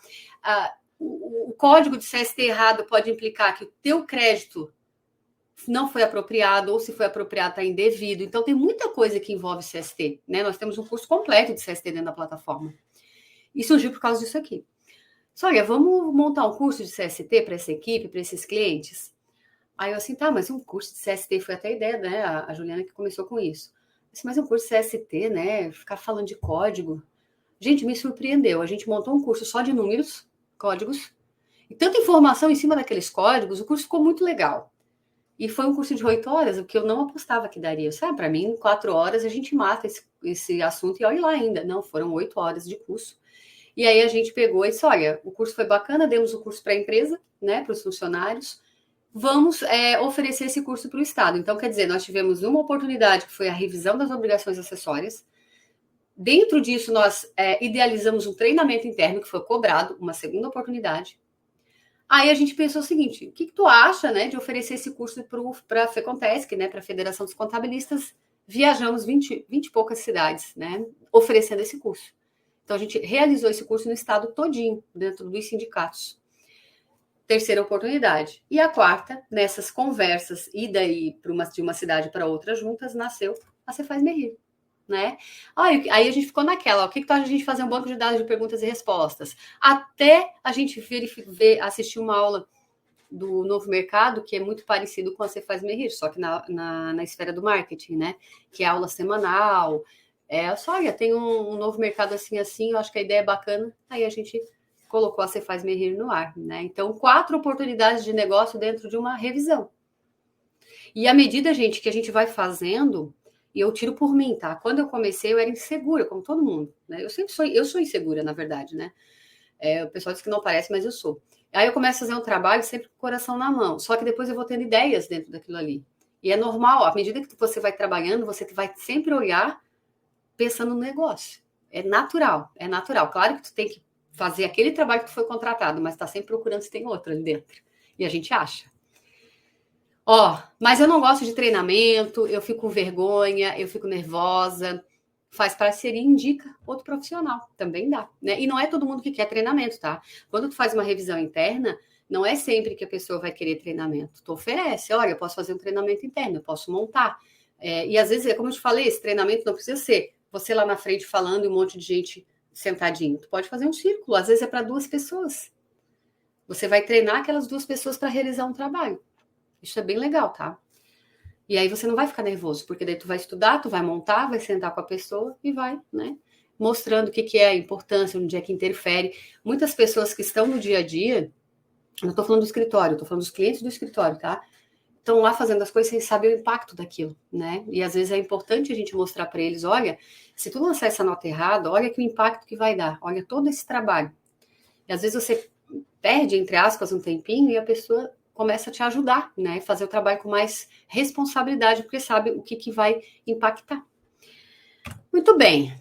O código de CST errado pode implicar que o teu crédito não foi apropriado, ou se foi apropriado está indevido. Então, tem muita coisa que envolve CST, né? Nós temos um curso completo de CST dentro da plataforma. E surgiu por causa disso aqui. Só, olha, vamos montar um curso de CST para essa equipe, para esses clientes? Aí eu assim, tá, mas um curso de CST foi até a ideia, né? A Juliana que começou com isso. Mas um curso de CST, né? Ficar falando de código. Gente, me surpreendeu. A gente montou um curso só de números, códigos, e tanta informação em cima daqueles códigos, o curso ficou muito legal. E foi um curso de 8 horas, o que eu não apostava que daria. Sabe, para mim, 4 horas a gente mata esse assunto e olha lá ainda. Não, foram 8 horas de curso. E aí a gente pegou e disse, olha, o curso foi bacana, demos o curso para a empresa, né, para os funcionários, vamos oferecer esse curso para o Estado. Então, quer dizer, nós tivemos uma oportunidade, que foi a revisão das obrigações acessórias. Dentro disso, nós idealizamos um treinamento interno, que foi cobrado, uma segunda oportunidade. Aí a gente pensou o seguinte, o que tu acha, né, de oferecer esse curso para a FECONTESC, né, para a Federação dos Contabilistas? Viajamos 20 e poucas cidades, né, oferecendo esse curso. Então, a gente realizou esse curso no estado todinho, dentro dos sindicatos. Terceira oportunidade. E a quarta, nessas conversas, e daí de uma cidade para outra juntas, nasceu a Cefaz Merri, né? Aí a gente ficou naquela, o que tu acha de a gente fazer um banco de dados de perguntas e respostas? Até a gente assistir uma aula do Novo Mercado, que é muito parecido com a Cefaz Merri, só que na esfera do marketing, né? Que é aula semanal. Olha, tem um novo mercado assim, eu acho que a ideia é bacana. Aí a gente colocou a Cefaz Merri no ar, né? Então, 4 oportunidades de negócio dentro de uma revisão. E à medida, gente, que a gente vai fazendo, e eu tiro por mim, tá? Quando eu comecei, eu era insegura, como todo mundo, né? Eu sou insegura, na verdade, né? O pessoal diz que não parece, mas eu sou. Aí eu começo a fazer um trabalho sempre com o coração na mão. Só que depois eu vou tendo ideias dentro daquilo ali. E é normal, à medida que você vai trabalhando, você vai sempre olhar pensando no negócio. É natural. Claro que tu tem que fazer aquele trabalho que tu foi contratado, mas tá sempre procurando se tem outro ali dentro. E a gente acha. Mas eu não gosto de treinamento, eu fico com vergonha, eu fico nervosa. Faz parceria, indica outro profissional. Também dá, né? E não é todo mundo que quer treinamento, tá? Quando tu faz uma revisão interna, não é sempre que a pessoa vai querer treinamento. Tu oferece, olha, eu posso fazer um treinamento interno, eu posso montar. E às vezes, como eu te falei, esse treinamento não precisa ser você lá na frente falando e um monte de gente sentadinho. Tu pode fazer um círculo, às vezes é para 2 pessoas. Você vai treinar aquelas 2 pessoas para realizar um trabalho. Isso é bem legal, tá? E aí você não vai ficar nervoso, porque daí tu vai estudar, tu vai montar, vai sentar com a pessoa e vai, né? Mostrando o que é a importância, onde é que interfere. Muitas pessoas que estão no dia a dia, não estou falando do escritório, estou falando dos clientes do escritório, tá? Estão lá fazendo as coisas sem saber o impacto daquilo, né? E às vezes é importante a gente mostrar para eles, olha, se tu lançar essa nota errada, olha que o impacto que vai dar, olha todo esse trabalho. E às vezes você perde, entre aspas, um tempinho e a pessoa começa a te ajudar, né? Fazer o trabalho com mais responsabilidade, porque sabe o que vai impactar. Muito bem.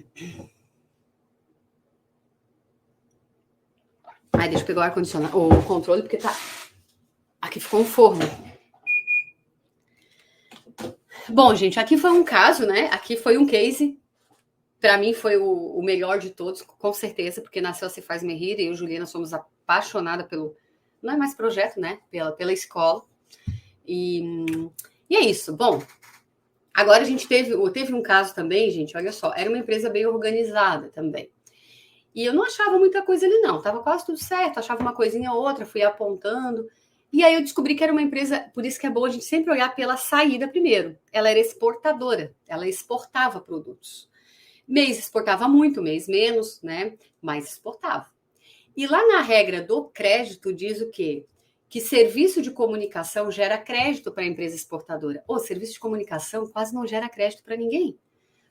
Aí deixa eu pegar o ar-condicionado, o controle, porque tá. Aqui ficou um forno. Bom, gente, aqui foi um caso, né? Aqui foi um case. Para mim foi o melhor de todos, com certeza, porque nasceu Se Faz Me Rir e eu e Juliana somos apaixonadas pelo. Não é mais projeto, né? Pela escola. E é isso. Bom, agora a gente teve um caso também, gente, olha só, era uma empresa bem organizada também. E eu não achava muita coisa ali, não. Tava quase tudo certo, achava uma coisinha ou outra, fui apontando. E aí eu descobri que era uma empresa, por isso que é bom a gente sempre olhar pela saída primeiro. Ela era exportadora, ela exportava produtos. Mês exportava muito, mês menos, né? Mas exportava. E lá na regra do crédito diz o quê? Que serviço de comunicação gera crédito para a empresa exportadora. Ou serviço de comunicação quase não gera crédito para ninguém.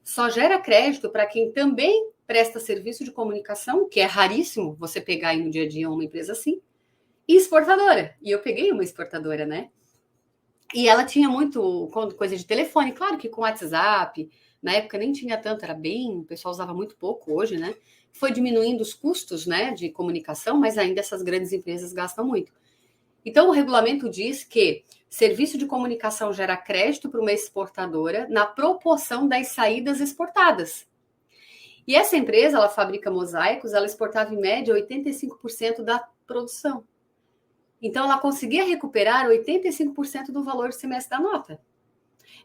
Só gera crédito para quem também presta serviço de comunicação, que é raríssimo você pegar aí no dia a dia uma empresa assim, e exportadora. E eu peguei uma exportadora, né? E ela tinha muito coisa de telefone, claro que com WhatsApp, na época nem tinha tanto, era bem, o pessoal usava muito pouco hoje, né? Foi diminuindo os custos, né, de comunicação, mas ainda essas grandes empresas gastam muito. Então, o regulamento diz que serviço de comunicação gera crédito para uma exportadora na proporção das saídas exportadas. E essa empresa, ela fabrica mosaicos, ela exportava em média 85% da produção. Então, ela conseguia recuperar 85% do valor do semestre da nota.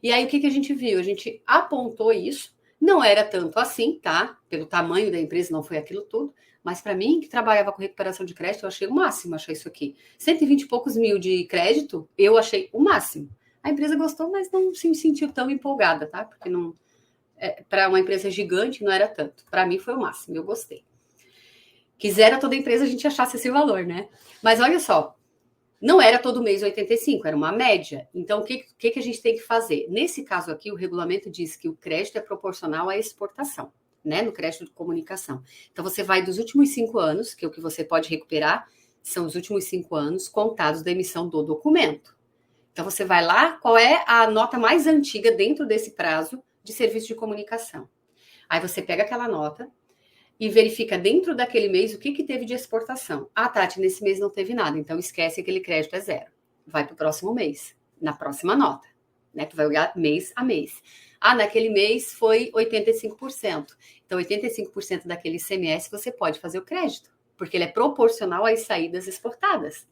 E aí, o que a gente viu? A gente apontou isso, não era tanto assim, tá? Pelo tamanho da empresa, não foi aquilo tudo, mas para mim, que trabalhava com recuperação de crédito, eu achei o máximo, achei isso aqui. 120 e poucos mil de crédito, eu achei o máximo. A empresa gostou, mas não se sentiu tão empolgada, tá? Porque não, para uma empresa gigante não era tanto. Para mim foi o máximo, eu gostei. Quisera toda empresa a gente achasse esse valor, né? Mas olha só, não era todo mês 85, era uma média. Então, o que a gente tem que fazer? Nesse caso aqui, o regulamento diz que o crédito é proporcional à exportação, né? No crédito de comunicação. Então, você vai dos últimos 5 anos, que é o que você pode recuperar, são os últimos 5 anos contados da emissão do documento. Então, você vai lá, qual é a nota mais antiga dentro desse prazo de serviço de comunicação. Aí você pega aquela nota e verifica dentro daquele mês o que teve de exportação. Ah, Tati, nesse mês não teve nada, então esquece, aquele crédito é zero. Vai para o próximo mês, na próxima nota. Né? Tu vai olhar mês a mês. Ah, naquele mês foi 85%. Então, 85% daquele ICMS você pode fazer o crédito, porque ele é proporcional às saídas exportadas.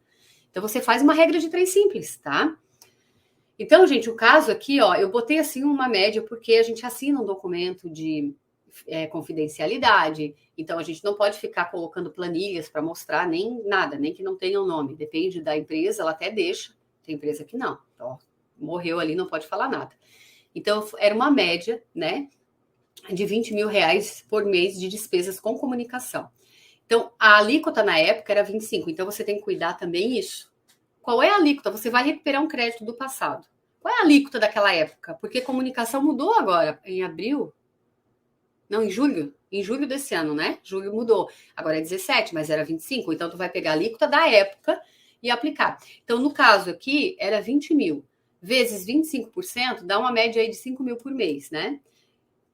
Então, você faz uma regra de 3 simples, tá? Então, gente, o caso aqui, ó, eu botei assim uma média porque a gente assina um documento de confidencialidade, então a gente não pode ficar colocando planilhas para mostrar nem nada, nem que não tenha um nome. Depende da empresa, ela até deixa. Tem empresa que não. Então, morreu ali, não pode falar nada. Então, era uma média, né, de 20 mil reais por mês de despesas com comunicação. Então, a alíquota na época era 25, então você tem que cuidar também isso. Qual é a alíquota? Você vai recuperar um crédito do passado. Qual é a alíquota daquela época? Porque comunicação mudou agora, em abril. Não, em julho. Em julho desse ano, né? Julho mudou. Agora é 17, mas era 25. Então, tu vai pegar a alíquota da época e aplicar. Então, no caso aqui, era 20 mil. Vezes 25%, dá uma média aí de 5 mil por mês, né?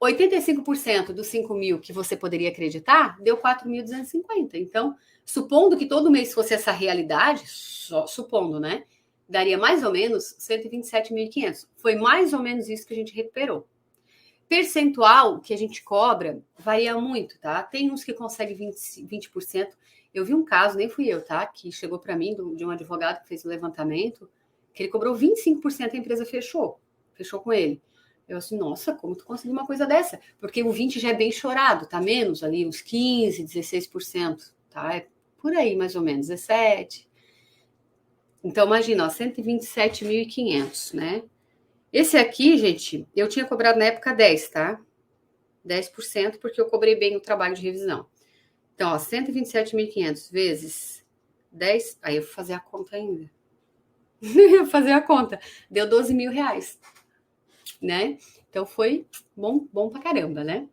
85% dos 5 mil que você poderia acreditar, deu 4.250. Então, supondo que todo mês fosse essa realidade, só supondo, né? Daria mais ou menos 127.500. Foi mais ou menos isso que a gente recuperou. Percentual que a gente cobra varia muito, tá? Tem uns que conseguem 20%. Eu vi um caso, nem fui eu, tá? Que chegou para mim de um advogado que fez o levantamento, que ele cobrou 25% e a empresa fechou com ele. Eu assim, nossa, como tu conseguiu uma coisa dessa? Porque o 20 já é bem chorado, tá menos ali, uns 15, 16%, tá? É por aí, mais ou menos, 17. Então, imagina, ó, 127.500, né? Esse aqui, gente, eu tinha cobrado na época 10, tá? 10%, porque eu cobrei bem o trabalho de revisão. Então, ó, 127.500 vezes 10, aí eu vou fazer a conta ainda. Eu vou fazer a conta. Deu 12 mil reais, né? Então foi bom pra caramba, né?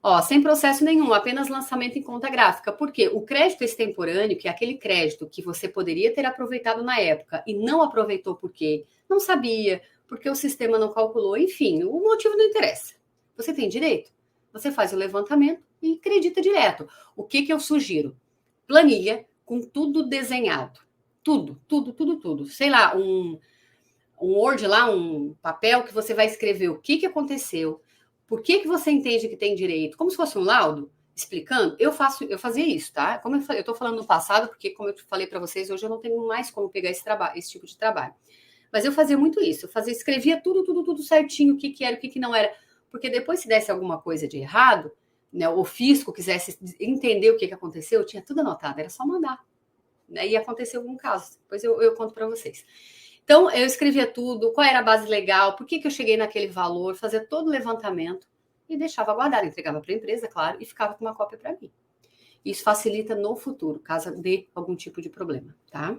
Ó, sem processo nenhum, apenas lançamento em conta gráfica. Por quê? O crédito extemporâneo, que é aquele crédito que você poderia ter aproveitado na época e não aproveitou porque não sabia, porque o sistema não calculou, enfim, o motivo não interessa. Você tem direito. Você faz o levantamento e acredita direto. O que eu sugiro? Planilha com tudo desenhado. Tudo. Sei lá, um Word lá, um papel que você vai escrever o que aconteceu, por que você entende que tem direito, como se fosse um laudo, explicando. Eu fazia isso, tá? Como eu tô falando no passado, porque como eu falei para vocês, hoje eu não tenho mais como pegar esse tipo de trabalho. Mas eu fazia muito isso, escrevia tudo certinho, o que era, o que não era, porque depois se desse alguma coisa de errado, né, o fisco quisesse entender o que aconteceu, eu tinha tudo anotado, era só mandar, né? E aconteceu algum caso, depois eu conto para vocês. Então, eu escrevia tudo, qual era a base legal, por que eu cheguei naquele valor, fazia todo o levantamento e deixava guardar, entregava para a empresa, claro, e ficava com uma cópia para mim. Isso facilita no futuro, caso dê algum tipo de problema, tá?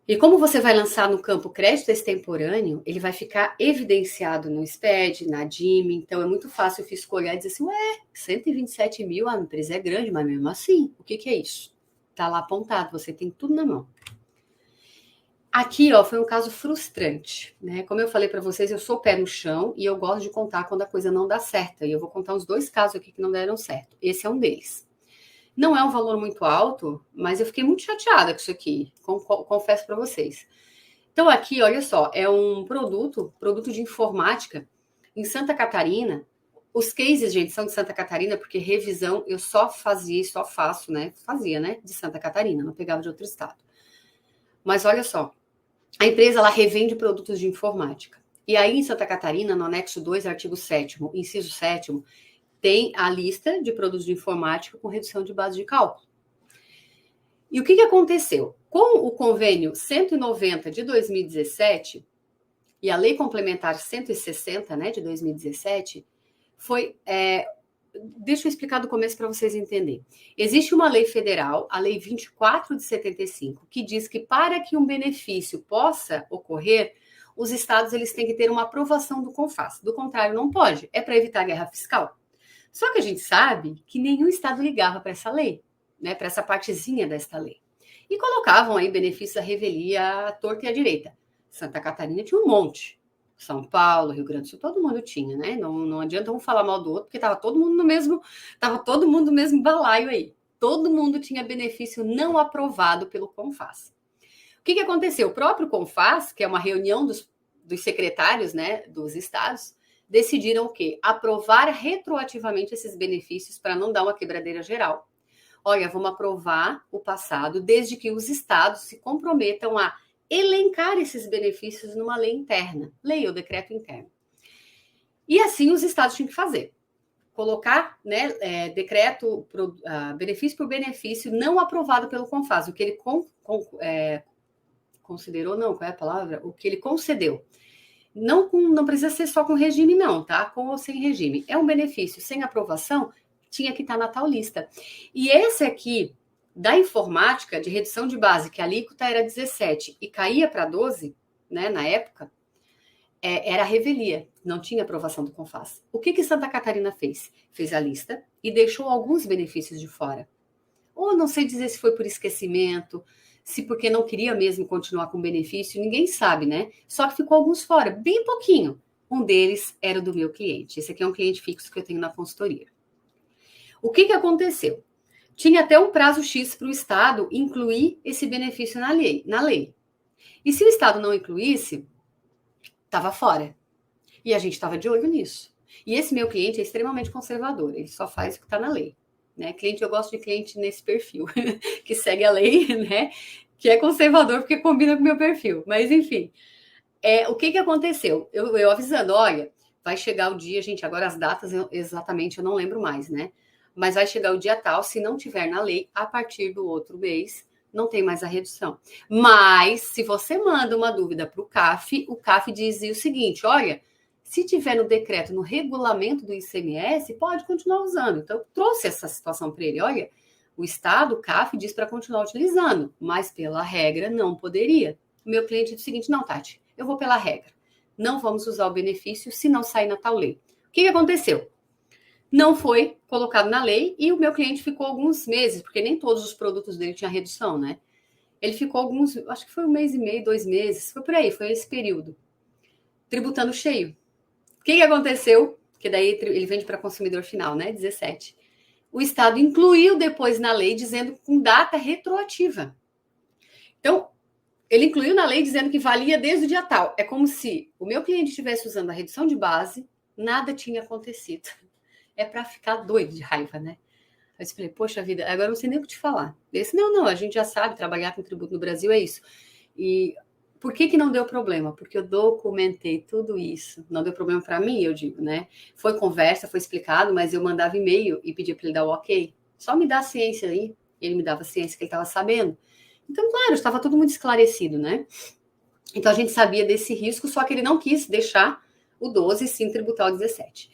E como você vai lançar no campo crédito extemporâneo, ele vai ficar evidenciado no SPED, na DIME, então é muito fácil o fisco olhar e dizer assim, 127 mil, a empresa é grande, mas mesmo assim, o que é isso? Tá lá apontado, você tem tudo na mão. Aqui, ó, foi um caso frustrante, né? Como eu falei para vocês, eu sou pé no chão e eu gosto de contar quando a coisa não dá certo. E eu vou contar os 2 casos aqui que não deram certo. Esse é um deles. Não é um valor muito alto, mas eu fiquei muito chateada com isso aqui, confesso para vocês. Então aqui, olha só, é um produto de informática em Santa Catarina. Os cases, gente, são de Santa Catarina, porque revisão eu só faço, né? Fazia, né? De Santa Catarina, não pegava de outro estado. Mas olha só, a empresa ela revende produtos de informática. E aí, em Santa Catarina, no anexo 2, artigo 7º, inciso 7º, tem a lista de produtos de informática com redução de base de cálculo. E o que aconteceu? Com o convênio 190 de 2017 e a lei complementar 160, né, de 2017, deixa eu explicar do começo para vocês entenderem. Existe uma lei federal, a Lei 24 de 75, que diz que para que um benefício possa ocorrer, os estados eles têm que ter uma aprovação do CONFAS. Do contrário, não pode. É para evitar guerra fiscal. Só que a gente sabe que nenhum estado ligava para essa lei, né, para essa partezinha desta lei. E colocavam aí benefícios à revelia à torta e à direita. Santa Catarina tinha um monte. São Paulo, Rio Grande do Sul, todo mundo tinha, né? Não adianta um falar mal do outro, porque estava todo mundo no mesmo balaio aí. Todo mundo tinha benefício não aprovado pelo CONFAS. O que aconteceu? O próprio CONFAS, que é uma reunião dos secretários, né, dos estados, decidiram o quê? Aprovar retroativamente esses benefícios para não dar uma quebradeira geral. Olha, vamos aprovar o passado, desde que os estados se comprometam a elencar esses benefícios numa lei interna, lei ou decreto interno. E assim os estados tinham que fazer. Colocar, né, decreto, benefício por benefício, não aprovado pelo CONFAS, o que ele considerou, não, qual é a palavra? O que ele concedeu. Não precisa ser só com regime, não, tá? Com ou sem regime. É um benefício sem aprovação, tinha que estar na tal lista. E esse aqui, da informática, de redução de base, que a alíquota era 17 e caía para 12, né, na época, era a revelia, não tinha aprovação do CONFAS. O que Santa Catarina fez? Fez a lista e deixou alguns benefícios de fora. Ou não sei dizer se foi por esquecimento, se porque não queria mesmo continuar com benefício, ninguém sabe, né? Só que ficou alguns fora, bem pouquinho. Um deles era o do meu cliente. Esse aqui é um cliente fixo que eu tenho na consultoria. O que aconteceu? Tinha até um prazo X para o Estado incluir esse benefício na lei. E se o Estado não incluísse, estava fora. E a gente estava de olho nisso. E esse meu cliente é extremamente conservador, ele só faz o que está na lei. Né? Eu gosto de cliente nesse perfil, que segue a lei, né? Que é conservador porque combina com o meu perfil. Mas, enfim, o que aconteceu? Eu avisando, olha, vai chegar o dia, gente, agora as datas exatamente eu não lembro mais, né? Mas vai chegar o dia tal, se não tiver na lei, a partir do outro mês, não tem mais a redução. Mas, se você manda uma dúvida para o CAF dizia o seguinte, olha, se tiver no decreto, no regulamento do ICMS, pode continuar usando. Então, eu trouxe essa situação para ele, olha, o Estado, o CAF, diz para continuar utilizando, mas pela regra não poderia. O meu cliente disse o seguinte, não, Tati, eu vou pela regra. Não vamos usar o benefício se não sair na tal lei. O que aconteceu? Não foi colocado na lei e o meu cliente ficou alguns meses, porque nem todos os produtos dele tinham redução, né? Ele ficou alguns, acho que foi 1,5 mês, 2 meses, foi por aí, foi esse período, tributando cheio. O que aconteceu? Que daí ele vende para consumidor final, né? 17. O Estado incluiu depois na lei, dizendo com data retroativa. Então, ele incluiu na lei dizendo que valia desde o dia tal. É como se o meu cliente estivesse usando a redução de base, nada tinha acontecido. É para ficar doido de raiva, né? Aí eu falei, poxa vida, agora eu não sei nem o que te falar. Esse não, a gente já sabe, trabalhar com tributo no Brasil é isso. E por que não deu problema? Porque eu documentei tudo isso. Não deu problema para mim, eu digo, né? Foi conversa, foi explicado, mas eu mandava e-mail e pedia para ele dar o ok. Só me dá a ciência aí. Ele me dava a ciência que ele estava sabendo. Então, claro, estava tudo muito esclarecido, né? Então, a gente sabia desse risco, só que ele não quis deixar o 12 sim tributar o 17.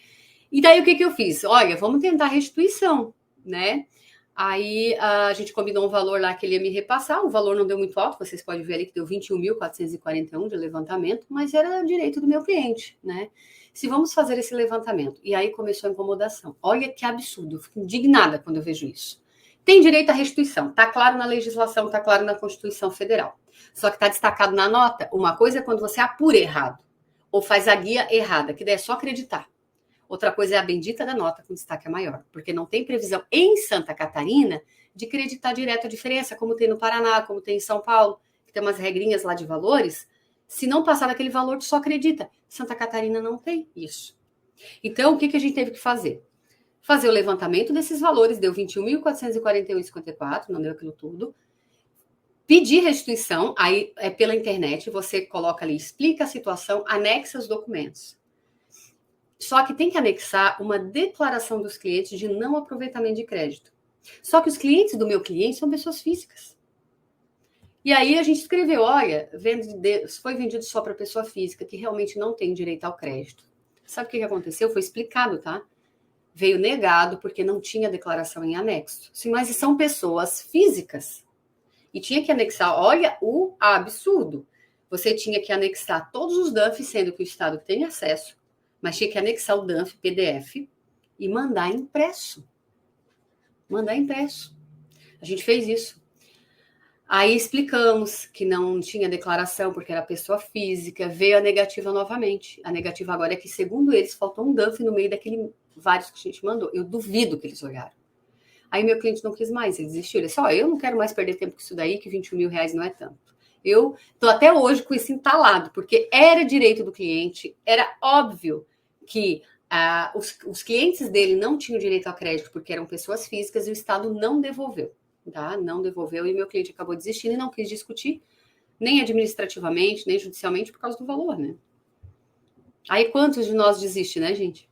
E daí, o que eu fiz? Olha, vamos tentar restituição, né? Aí, a gente combinou um valor lá que ele ia me repassar, o valor não deu muito alto, vocês podem ver ali que deu 21.441 de levantamento, mas era direito do meu cliente, né? Se vamos fazer esse levantamento. E aí começou a incomodação. Olha que absurdo, eu fico indignada quando eu vejo isso. Tem direito à restituição, está claro na legislação, está claro na Constituição Federal. Só que está destacado na nota, uma coisa é quando você apura errado, ou faz a guia errada, que daí é só acreditar. Outra coisa é a bendita da nota com destaque maior, porque não tem previsão em Santa Catarina de creditar direto a diferença, como tem no Paraná, como tem em São Paulo, que tem umas regrinhas lá de valores. Se não passar daquele valor, tu só acredita. Santa Catarina não tem isso. Então, o que a gente teve que fazer? Fazer o levantamento desses valores, deu 21.441,54, não deu aquilo tudo. Pedir restituição, aí é pela internet, você coloca ali, explica a situação, anexa os documentos. Só que tem que anexar uma declaração dos clientes de não aproveitamento de crédito. Só que os clientes do meu cliente são pessoas físicas. E aí a gente escreveu, olha, foi vendido só para pessoa física, que realmente não tem direito ao crédito. Sabe o que aconteceu? Foi explicado, tá? Veio negado porque não tinha declaração em anexo. Sim, mas são pessoas físicas. E tinha que anexar, olha o absurdo. Você tinha que anexar todos os DANF, sendo que o Estado tem acesso, mas tinha que anexar o DANF PDF e mandar impresso. Mandar impresso. A gente fez isso. Aí explicamos que não tinha declaração porque era pessoa física, veio a negativa novamente. A negativa agora é que, segundo eles, faltou um DANF no meio daquele vários que a gente mandou. Eu duvido que eles olharam. Aí meu cliente não quis mais, ele desistiu. Ele disse, eu não quero mais perder tempo com isso daí, que 21 mil reais não é tanto. Eu estou até hoje com isso entalado, porque era direito do cliente, era óbvio que os clientes dele não tinham direito ao crédito porque eram pessoas físicas e o Estado não devolveu, tá? Não devolveu e meu cliente acabou desistindo e não quis discutir, nem administrativamente, nem judicialmente, por causa do valor, né? Aí quantos de nós desistem, né, gente?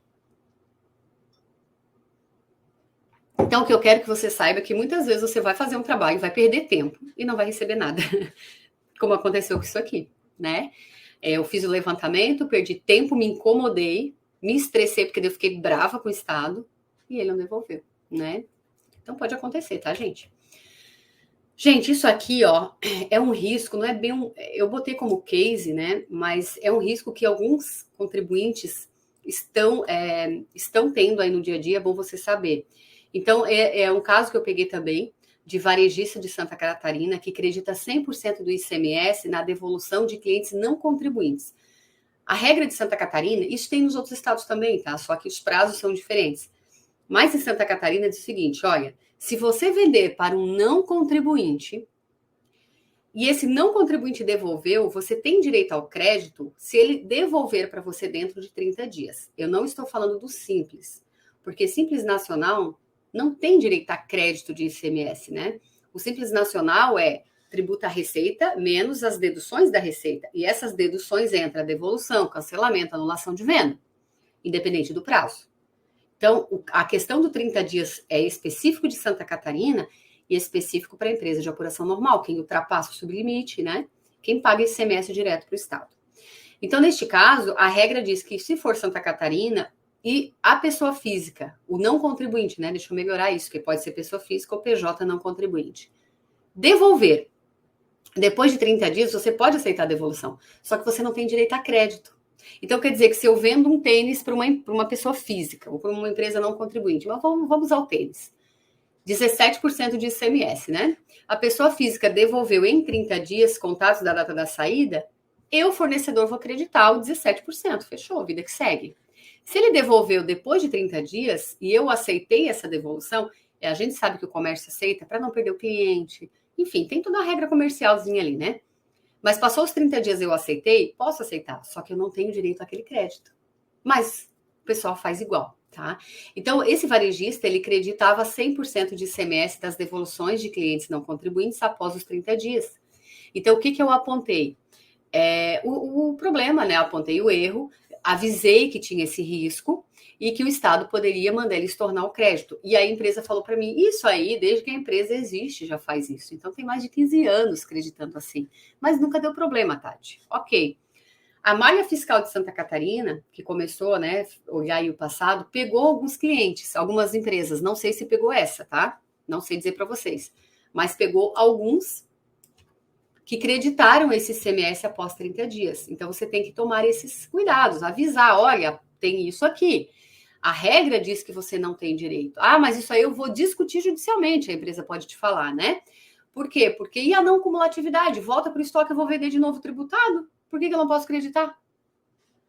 Então, o que eu quero que você saiba é que muitas vezes você vai fazer um trabalho, vai perder tempo e não vai receber nada, como aconteceu com isso aqui, né? Eu fiz o levantamento, perdi tempo, me incomodei, me estressei porque eu fiquei brava com o Estado e ele não devolveu, né? Então, pode acontecer, tá, gente? Gente, isso aqui, ó, é um risco, não é bem um... Eu botei como case, né? Mas é um risco que alguns contribuintes estão tendo aí no dia a dia, é bom você saber. Então, é um caso que eu peguei também, de varejista de Santa Catarina, que acredita 100% do ICMS na devolução de clientes não contribuintes. A regra de Santa Catarina, isso tem nos outros estados também, tá? Só que os prazos são diferentes. Mas em Santa Catarina diz o seguinte, olha, se você vender para um não contribuinte, e esse não contribuinte devolveu, você tem direito ao crédito se ele devolver para você dentro de 30 dias. Eu não estou falando do Simples, porque Simples Nacional não tem direito a crédito de ICMS, né? O Simples Nacional é tributa a receita menos as deduções da receita. E essas deduções entram a devolução, cancelamento, anulação de venda, independente do prazo. Então, a questão do 30 dias é específico de Santa Catarina e específico para a empresa de apuração normal, quem ultrapassa o sublimite, né? Quem paga ICMS direto para o Estado. Então, neste caso, a regra diz que se for Santa Catarina e a pessoa física, o não contribuinte, né? Deixa eu melhorar isso, que pode ser pessoa física ou PJ não contribuinte, devolver. Depois de 30 dias, você pode aceitar a devolução, só que você não tem direito a crédito. Então, quer dizer que se eu vendo um tênis para uma pessoa física ou para uma empresa não contribuinte, mas vamos usar o tênis, 17% de ICMS, né? A pessoa física devolveu em 30 dias, contados da data da saída, eu, fornecedor, vou acreditar o 17%. Fechou, vida que segue. Se ele devolveu depois de 30 dias e eu aceitei essa devolução, a gente sabe que o comércio aceita para não perder o cliente. Enfim, tem toda uma regra comercialzinha ali, né? Mas passou os 30 dias eu aceitei, posso aceitar, só que eu não tenho direito àquele crédito. Mas o pessoal faz igual, tá? Então, esse varejista, ele creditava 100% de ICMS das devoluções de clientes não contribuintes após os 30 dias. Então, o que eu apontei? O problema, né? Apontei o erro, avisei que tinha esse risco e que o Estado poderia mandar eles tornar o crédito. E a empresa falou para mim, isso aí, desde que a empresa existe, já faz isso. Então, tem mais de 15 anos acreditando assim. Mas nunca deu problema, Tati. Ok. A malha fiscal de Santa Catarina, que começou, né, olhar aí o passado, pegou alguns clientes, algumas empresas. Não sei se pegou essa, tá? Não sei dizer para vocês. Mas pegou alguns que creditaram esse ICMS após 30 dias. Então, você tem que tomar esses cuidados, avisar, olha, tem isso aqui. A regra diz que você não tem direito. Ah, mas isso aí eu vou discutir judicialmente, a empresa pode te falar, né? Por quê? Porque e a não cumulatividade? Volta para o estoque, eu vou vender de novo tributado? Por que eu não posso acreditar?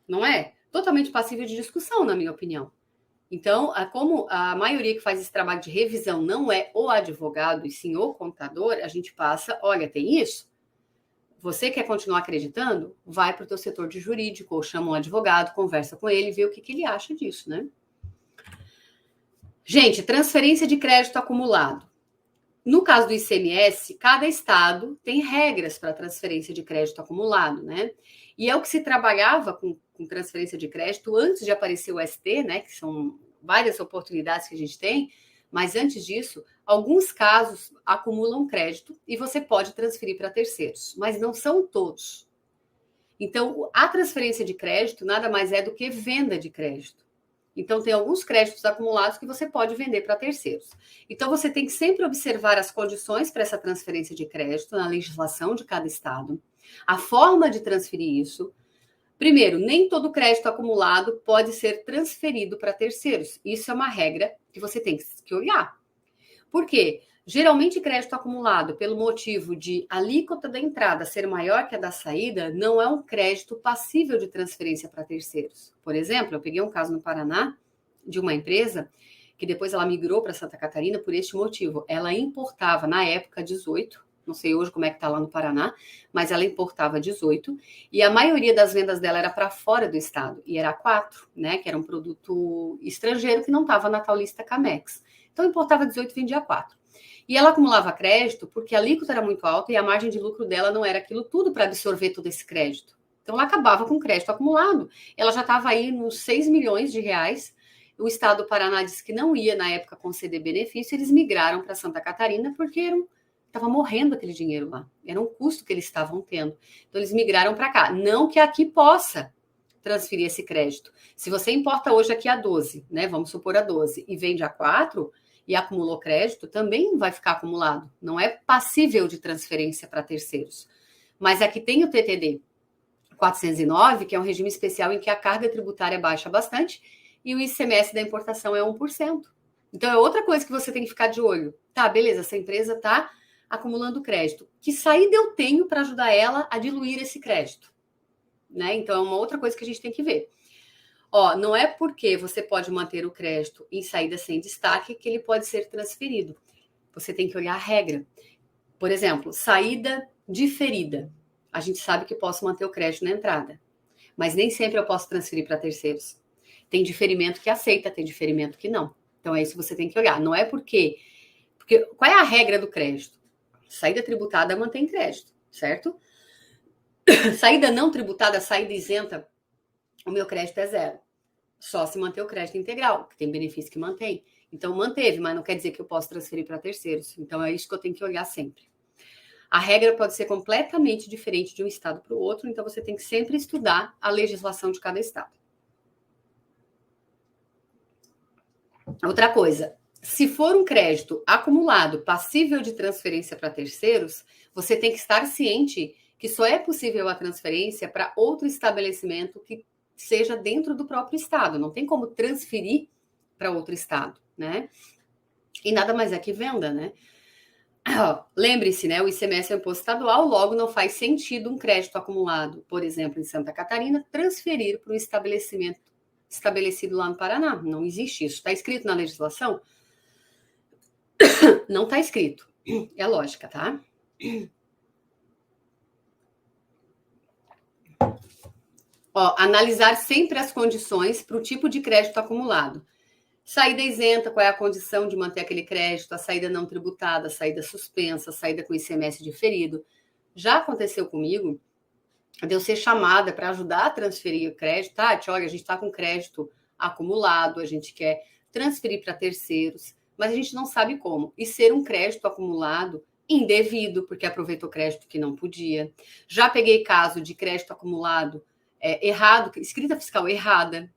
Não é? Totalmente passível de discussão, na minha opinião. Então, como a maioria que faz esse trabalho de revisão não é o advogado e sim o contador, a gente passa, olha, tem isso? Você quer continuar acreditando? Vai para o teu setor de jurídico ou chama um advogado, conversa com ele, vê o que ele acha disso, né? Gente, transferência de crédito acumulado. No caso do ICMS, cada estado tem regras para transferência de crédito acumulado, né? E é o que se trabalhava com transferência de crédito antes de aparecer o ST, né? Que são várias oportunidades que a gente tem, mas antes disso, alguns casos acumulam crédito e você pode transferir para terceiros, mas não são todos. Então, a transferência de crédito nada mais é do que venda de crédito. Então, tem alguns créditos acumulados que você pode vender para terceiros. Então, você tem que sempre observar as condições para essa transferência de crédito na legislação de cada estado, a forma de transferir isso. Primeiro, nem todo crédito acumulado pode ser transferido para terceiros. Isso é uma regra que você tem que olhar. Por quê? Geralmente, crédito acumulado, pelo motivo de alíquota da entrada ser maior que a da saída, não é um crédito passível de transferência para terceiros. Por exemplo, eu peguei um caso no Paraná de uma empresa que depois ela migrou para Santa Catarina por este motivo. Ela importava, na época, 18, não sei hoje como é que está lá no Paraná, mas ela importava 18, e a maioria das vendas dela era para fora do estado, e era 4, né, que era um produto estrangeiro que não estava na tal lista Camex. Então, importava 18 e vendia 4. E ela acumulava crédito porque a alíquota era muito alta e a margem de lucro dela não era aquilo tudo para absorver todo esse crédito. Então, ela acabava com crédito acumulado. Ela já estava aí nos 6 milhões de reais. O estado do Paraná disse que não ia, na época, conceder benefício. Eles migraram para Santa Catarina porque estava morrendo aquele dinheiro lá. Era um custo que eles estavam tendo. Então, eles migraram para cá. Não que aqui possa transferir esse crédito. Se você importa hoje aqui a 12, né? Vamos supor a 12, e vende a 4 e acumulou crédito, também vai ficar acumulado. Não é passível de transferência para terceiros. Mas aqui tem o TTD 409, que é um regime especial em que a carga tributária baixa bastante e o ICMS da importação é 1%. Então, é outra coisa que você tem que ficar de olho. Tá, beleza, essa empresa está acumulando crédito. Que saída eu tenho para ajudar ela a diluir esse crédito? Né? Então, é uma outra coisa que a gente tem que ver. Ó, não é porque você pode manter o crédito em saída sem destaque que ele pode ser transferido. Você tem que olhar a regra. Por exemplo, saída diferida. A gente sabe que posso manter o crédito na entrada, mas nem sempre eu posso transferir para terceiros. Tem diferimento que aceita, tem diferimento que não. Então, é isso que você tem que olhar. Não é porque qual é a regra do crédito? Saída tributada mantém crédito, certo? Saída não tributada, saída isenta, o meu crédito é 0. Só se manter o crédito integral, que tem benefício que mantém. Então, manteve, mas não quer dizer que eu posso transferir para terceiros. Então, é isso que eu tenho que olhar sempre. A regra pode ser completamente diferente de um estado para o outro, então você tem que sempre estudar a legislação de cada estado. Outra coisa, se for um crédito acumulado passível de transferência para terceiros, você tem que estar ciente que só é possível a transferência para outro estabelecimento que seja dentro do próprio estado. Não tem como transferir para outro estado, né? E nada mais é que venda, né? Lembre-se, né? O ICMS é um imposto estadual, logo não faz sentido um crédito acumulado, por exemplo, em Santa Catarina, transferir para um estabelecimento estabelecido lá no Paraná. Não existe isso. Está escrito na legislação? Não está escrito. É lógica, tá? Analisar sempre as condições para o tipo de crédito acumulado. Saída isenta, qual é a condição de manter aquele crédito, a saída não tributada, a saída suspensa, a saída com ICMS diferido. Já aconteceu comigo de eu ser chamada para ajudar a transferir o crédito. Tati, olha, a gente está com crédito acumulado, a gente quer transferir para terceiros, mas a gente não sabe como. E ser um crédito acumulado indevido, porque aproveitou crédito que não podia. Já peguei caso de crédito acumulado errado, escrita fiscal errada.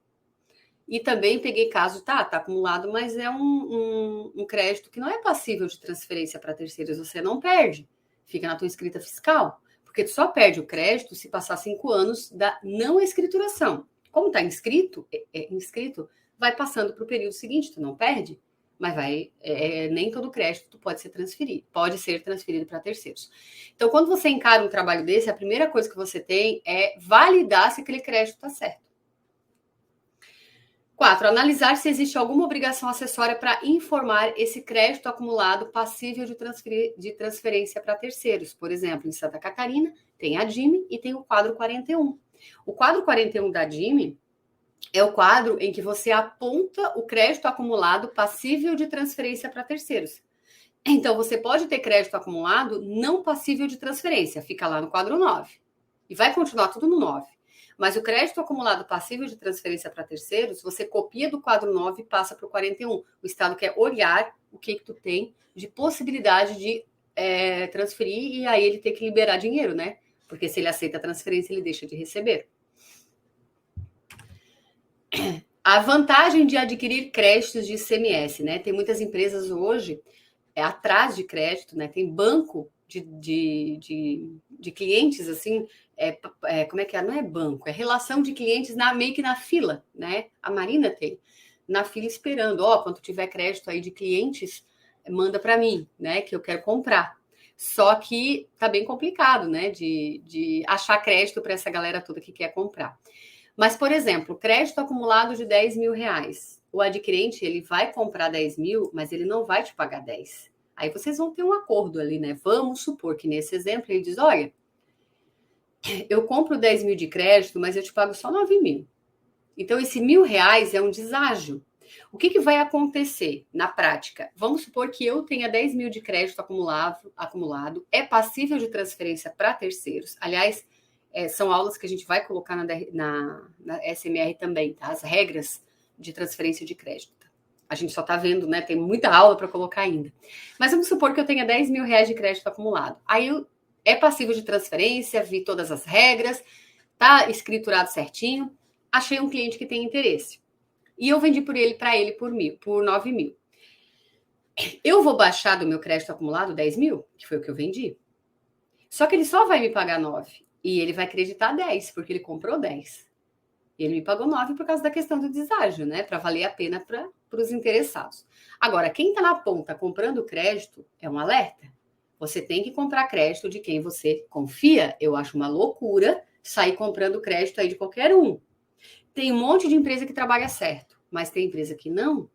E também peguei caso, tá acumulado, mas é um crédito que não é passível de transferência para terceiros, você não perde, fica na tua escrita fiscal, porque tu só perde o crédito se passar 5 anos da não escrituração. Como está inscrito, vai passando para o período seguinte, tu não perde, mas nem todo crédito pode ser transferido para terceiros. Então, quando você encara um trabalho desse, a primeira coisa que você tem é validar se aquele crédito está certo. 4. Analisar se existe alguma obrigação acessória para informar esse crédito acumulado passível de transferência para terceiros. Por exemplo, em Santa Catarina, tem a DIME e tem o quadro 41. O quadro 41 da DIME é o quadro em que você aponta o crédito acumulado passível de transferência para terceiros. Então, você pode ter crédito acumulado não passível de transferência, fica lá no quadro 9. E vai continuar tudo no 9. Mas o crédito acumulado passível de transferência para terceiros, você copia do quadro 9 e passa para o 41. O Estado quer olhar o que tu tem de possibilidade de transferir e aí ele tem que liberar dinheiro, né? Porque se ele aceita a transferência, ele deixa de receber. A vantagem de adquirir créditos de ICMS, né? Tem muitas empresas hoje atrás de crédito, né? Tem banco de clientes, assim, como é que é? Não é banco, é relação de clientes meio que na fila, né? A Marina tem, na fila esperando, quando tiver crédito aí de clientes, manda para mim, né? Que eu quero comprar. Só que tá bem complicado, né? De achar crédito para essa galera toda que quer comprar. Mas, por exemplo, crédito acumulado de 10 mil reais. O adquirente, ele vai comprar 10 mil, mas ele não vai te pagar 10. Aí vocês vão ter um acordo ali, né? Vamos supor que nesse exemplo ele diz, olha, eu compro 10 mil de crédito, mas eu te pago só 9 mil. Então, esse R$1.000 é um deságio. O que vai acontecer na prática? Vamos supor que eu tenha 10 mil de crédito acumulado, é passível de transferência para terceiros. Aliás, são aulas que a gente vai colocar na SMR também, tá? As regras de transferência de crédito. A gente só está vendo, né? Tem muita aula para colocar ainda. Mas vamos supor que eu tenha 10 mil reais de crédito acumulado. Aí é passível de transferência, vi todas as regras, tá escriturado certinho. Achei um cliente que tem interesse. E eu vendi para ele por 9 mil. Eu vou baixar do meu crédito acumulado 10 mil, que foi o que eu vendi. Só que ele só vai me pagar 9. E ele vai acreditar 10, porque ele comprou 10. Ele me pagou 9 por causa da questão do deságio, né? Para valer a pena para os interessados. Agora, quem está na ponta comprando crédito é um alerta. Você tem que comprar crédito de quem você confia. Eu acho uma loucura sair comprando crédito aí de qualquer um. Tem um monte de empresa que trabalha certo, mas tem empresa que não.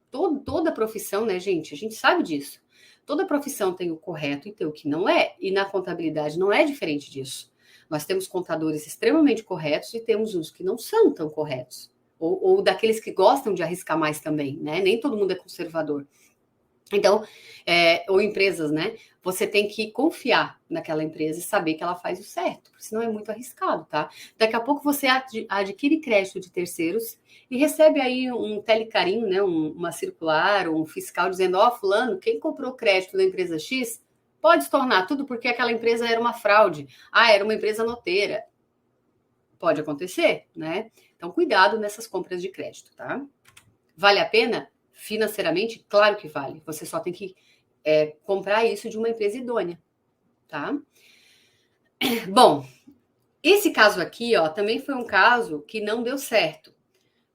Toda profissão, né, gente? A gente sabe disso. Toda profissão tem o correto e tem o que não é. E na contabilidade não é diferente disso. Nós temos contadores extremamente corretos e temos uns que não são tão corretos. Ou daqueles que gostam de arriscar mais também, né? Nem todo mundo é conservador. Então, ou empresas, né? Você tem que confiar naquela empresa e saber que ela faz o certo, porque senão é muito arriscado, tá? Daqui a pouco você adquire crédito de terceiros e recebe aí um telecarinho, né? Uma circular, um fiscal dizendo, ó, fulano, quem comprou crédito da empresa X pode se tornar tudo porque aquela empresa era uma fraude. Ah, era uma empresa noteira. Pode acontecer, né? Então, cuidado nessas compras de crédito, tá? Vale a pena? Financeiramente, claro que vale. Você só tem que comprar isso de uma empresa idônea, tá? Bom, esse caso aqui, ó, também foi um caso que não deu certo.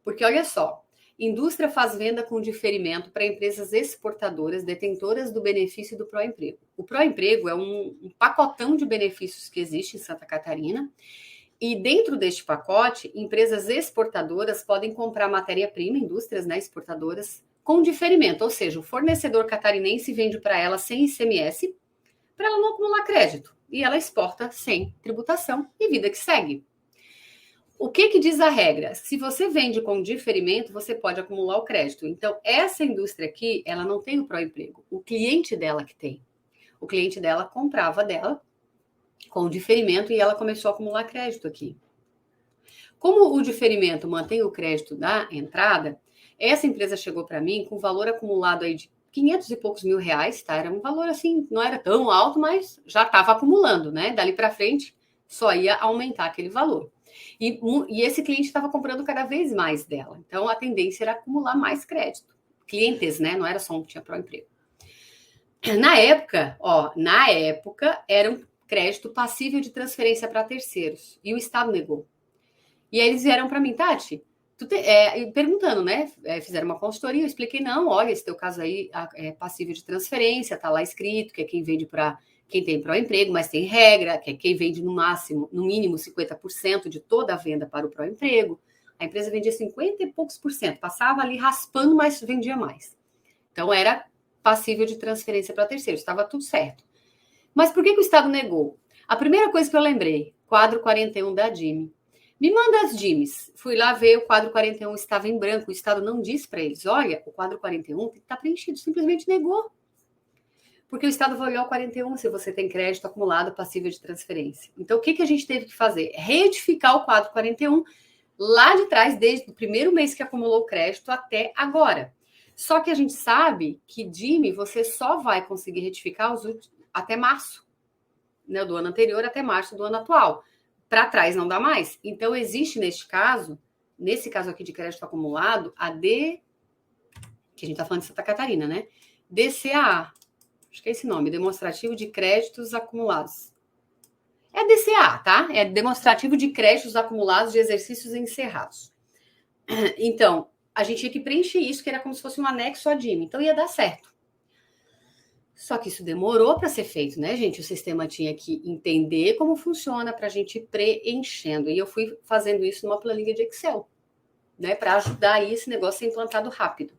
Porque olha só, indústria faz venda com diferimento para empresas exportadoras detentoras do benefício do Proemprego. O Proemprego é um pacotão de benefícios que existe em Santa Catarina. E dentro deste pacote, empresas exportadoras podem comprar matéria-prima, indústrias, né, exportadoras, com diferimento, ou seja, o fornecedor catarinense vende para ela sem ICMS, para ela não acumular crédito. E ela exporta sem tributação e vida que segue. O que diz a regra? Se você vende com diferimento, você pode acumular o crédito. Então, essa indústria aqui, ela não tem o Proemprego. O cliente dela que tem. O cliente dela comprava dela com diferimento e ela começou a acumular crédito aqui. Como o diferimento mantém o crédito da entrada, essa empresa chegou para mim com valor acumulado aí de 500 e poucos mil reais, tá? Era um valor assim, não era tão alto, mas já estava acumulando, né? Dali para frente, só ia aumentar aquele valor. E esse cliente estava comprando cada vez mais dela. Então, a tendência era acumular mais crédito. Clientes, né? Não era só um que tinha Proemprego. Na época, era um crédito passível de transferência para terceiros. E o Estado negou. E aí eles vieram para mim, Tati, perguntando, né? Fizeram uma consultoria, eu expliquei, não, olha, esse teu caso aí é passível de transferência, tá lá escrito, que é quem vende para quem tem Proemprego, mas tem regra, que é quem vende no mínimo 50% de toda a venda para o Proemprego. A empresa vendia 50 e poucos por cento, passava ali raspando, mas vendia mais. Então era passível de transferência para terceiros, estava tudo certo. Mas por que o Estado negou? A primeira coisa que eu lembrei, quadro 41 da DIME. Me manda as DIMEs. Fui lá ver, o quadro 41 estava em branco. O Estado não disse para eles, olha, o quadro 41 está preenchido, simplesmente negou. Porque o Estado vai olhar o 41 se você tem crédito acumulado passível de transferência. Então, o que a gente teve que fazer? Retificar o quadro 41 lá de trás, desde o primeiro mês que acumulou o crédito até agora. Só que a gente sabe que DIME você só vai conseguir retificar até março, né, do ano anterior até março do ano atual. Para trás não dá mais. Então, existe nesse caso aqui de crédito acumulado, que a gente está falando de Santa Catarina, né? DCAA. Acho que é esse nome, Demonstrativo de Créditos Acumulados. É DCA, tá? É Demonstrativo de Créditos Acumulados de Exercícios Encerrados. Então, a gente tinha que preencher isso, que era como se fosse um anexo à DIME. Então, ia dar certo. Só que isso demorou para ser feito, né, gente? O sistema tinha que entender como funciona para a gente ir preenchendo. E eu fui fazendo isso numa planilha de Excel, né, para ajudar aí esse negócio a ser implantado rápido.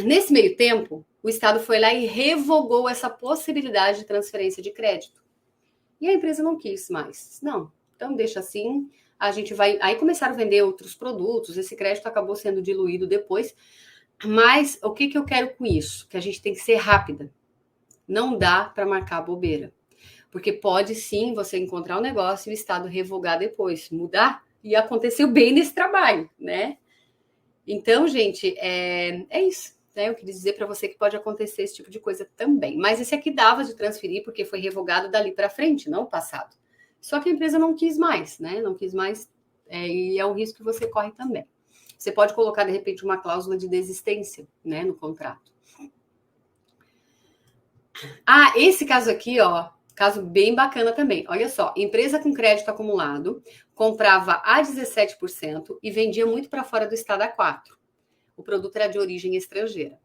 Nesse meio tempo, o Estado foi lá e revogou essa possibilidade de transferência de crédito. E a empresa não quis mais. Não, então deixa assim, a gente vai... Aí começaram a vender outros produtos, esse crédito acabou sendo diluído depois. Mas o que eu quero com isso? Que a gente tem que ser rápida. Não dá para marcar bobeira. Porque pode sim você encontrar um negócio e o Estado revogar depois, mudar. E aconteceu bem nesse trabalho, né? Então, gente, é isso. Né? Eu queria dizer para você que pode acontecer esse tipo de coisa também. Mas esse aqui dava de transferir porque foi revogado dali para frente, não o passado. Só que a empresa não quis mais, né? Não quis mais, e é um risco que você corre também. Você pode colocar, de repente, uma cláusula de desistência, né, no contrato. Ah, esse caso aqui, ó, caso bem bacana também. Olha só, empresa com crédito acumulado comprava a 17% e vendia muito para fora do estado a 4%. O produto era de origem estrangeira.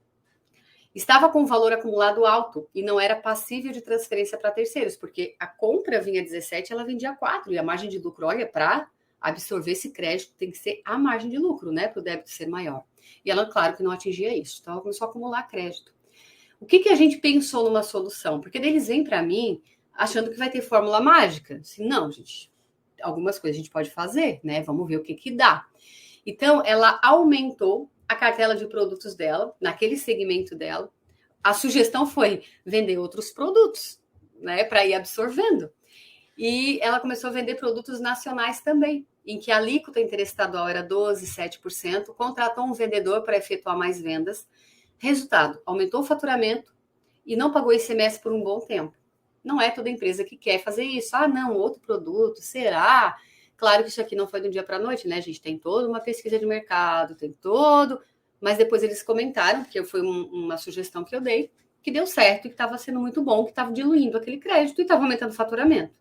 Estava com um valor acumulado alto e não era passível de transferência para terceiros, porque a compra vinha 17, ela vendia 4 e a margem de lucro, olha, para absorver esse crédito tem que ser a margem de lucro, né, para o débito ser maior. E ela, claro, que não atingia isso, então ela começou a acumular crédito. O que a gente pensou numa solução? Porque eles vêm para mim achando que vai ter fórmula mágica. Assim, não, gente, algumas coisas a gente pode fazer, né? Vamos ver o que dá. Então, ela aumentou a cartela de produtos dela, naquele segmento dela, a sugestão foi vender outros produtos, né, para ir absorvendo. E ela começou a vender produtos nacionais também, em que a alíquota interestadual era 12,7%, contratou um vendedor para efetuar mais vendas. Resultado, aumentou o faturamento e não pagou ICMS por um bom tempo. Não é toda empresa que quer fazer isso. Ah, não, outro produto, será? Claro que isso aqui não foi do dia para a noite, né? A gente tem toda uma pesquisa de mercado, tem todo... Mas depois eles comentaram, porque foi uma sugestão que eu dei, que deu certo, que estava sendo muito bom, que estava diluindo aquele crédito e estava aumentando o faturamento.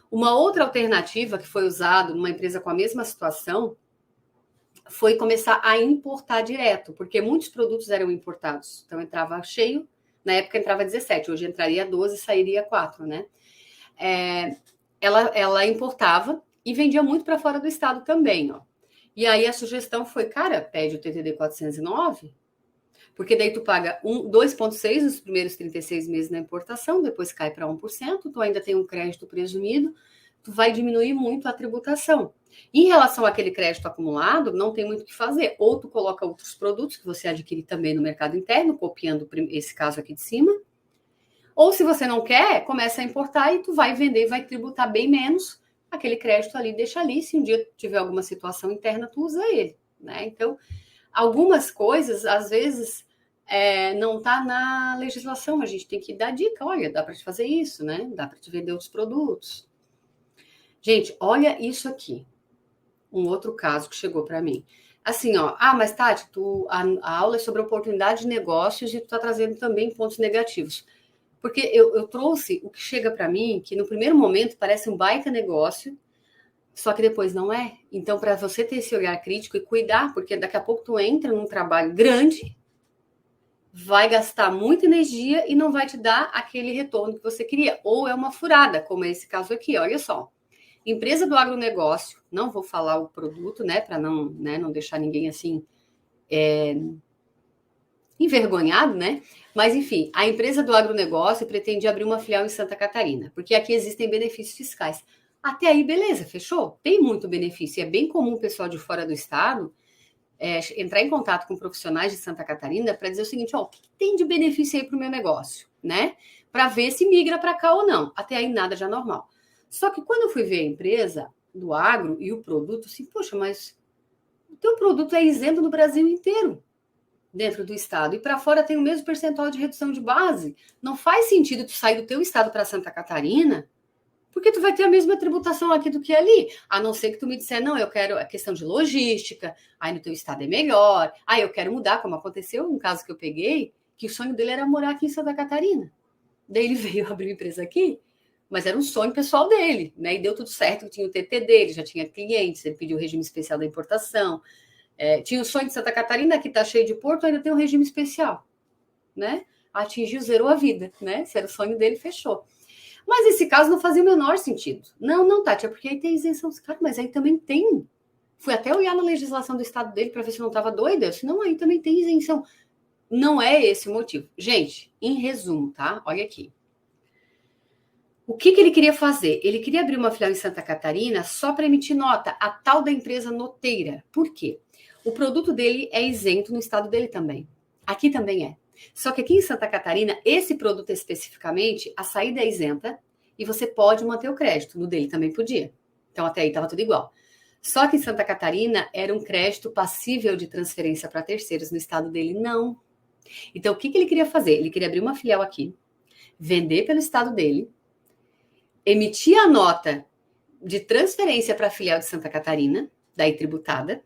Uma outra alternativa que foi usada numa empresa com a mesma situação foi começar a importar direto, porque muitos produtos eram importados. Então entrava cheio, na época entrava 17, hoje entraria 12 e sairia 4, né? Ela importava e vendia muito para fora do estado também, ó. E aí a sugestão foi, cara, pede o TTD 409, porque daí tu paga 2,6 nos primeiros 36 meses na importação, depois cai para 1%, tu ainda tem um crédito presumido, tu vai diminuir muito a tributação. Em relação àquele crédito acumulado, não tem muito o que fazer. Ou tu coloca outros produtos que você adquire também no mercado interno, copiando esse caso aqui de cima. Ou se você não quer, começa a importar e tu vai vender e vai tributar bem menos. Aquele crédito ali, deixa ali. Se um dia tiver alguma situação interna, tu usa ele, né? Então, algumas coisas, às vezes, não está na legislação. A gente tem que dar dica. Olha, dá para te fazer isso, né? Dá para te vender outros produtos. Gente, olha isso aqui. Um outro caso que chegou para mim. Assim, ó. Ah, mas Tati, a aula é sobre oportunidade de negócios e tu está trazendo também pontos negativos. Porque eu trouxe o que chega para mim, que no primeiro momento parece um baita negócio, só que depois não é. Então, para você ter esse olhar crítico e cuidar, porque daqui a pouco tu entra num trabalho grande, vai gastar muita energia e não vai te dar aquele retorno que você queria. Ou é uma furada, como é esse caso aqui, olha só. Empresa do agronegócio, não vou falar o produto, né, para não deixar ninguém assim envergonhado, né? Mas, enfim, a empresa do agronegócio pretende abrir uma filial em Santa Catarina, porque aqui existem benefícios fiscais. Até aí, beleza, fechou? Tem muito benefício. É bem comum o pessoal de fora do estado entrar em contato com profissionais de Santa Catarina para dizer o seguinte, ó, o que tem de benefício aí para o meu negócio, né? Para ver se migra para cá ou não. Até aí, nada já normal. Só que quando eu fui ver a empresa do agro e o produto, assim, poxa, mas o teu produto é isento no Brasil inteiro, dentro do estado, e para fora tem o mesmo percentual de redução de base. Não faz sentido tu sair do teu estado para Santa Catarina, porque tu vai ter a mesma tributação aqui do que ali, a não ser que tu me disser, não, eu quero a questão de logística, aí no teu estado é melhor, aí eu quero mudar, como aconteceu um caso que eu peguei, que o sonho dele era morar aqui em Santa Catarina. Daí ele veio abrir uma empresa aqui, mas era um sonho pessoal dele, né? E deu tudo certo, tinha o TT dele, já tinha clientes, ele pediu o regime especial da importação, tinha o sonho de Santa Catarina, que está cheio de porto, ainda tem um regime especial, né? Atingiu, zerou a vida, né? Se era o sonho dele, fechou. Mas esse caso não fazia o menor sentido. Não, Tati, é porque aí tem isenção. Cara, mas aí também tem. Fui até olhar na legislação do estado dele para ver se eu não estava doida. Senão aí também tem isenção. Não é esse o motivo. Gente, em resumo, tá? Olha aqui. O que ele queria fazer? Ele queria abrir uma filial em Santa Catarina só para emitir nota, a tal da empresa noteira. Por quê? O produto dele é isento no estado dele também. Aqui também é. Só que aqui em Santa Catarina, esse produto especificamente, a saída é isenta e você pode manter o crédito. No dele também podia. Então até aí estava tudo igual. Só que em Santa Catarina era um crédito passível de transferência para terceiros. No estado dele, não. Então o que ele queria fazer? Ele queria abrir uma filial aqui, vender pelo estado dele, emitir a nota de transferência para a filial de Santa Catarina, daí tributada,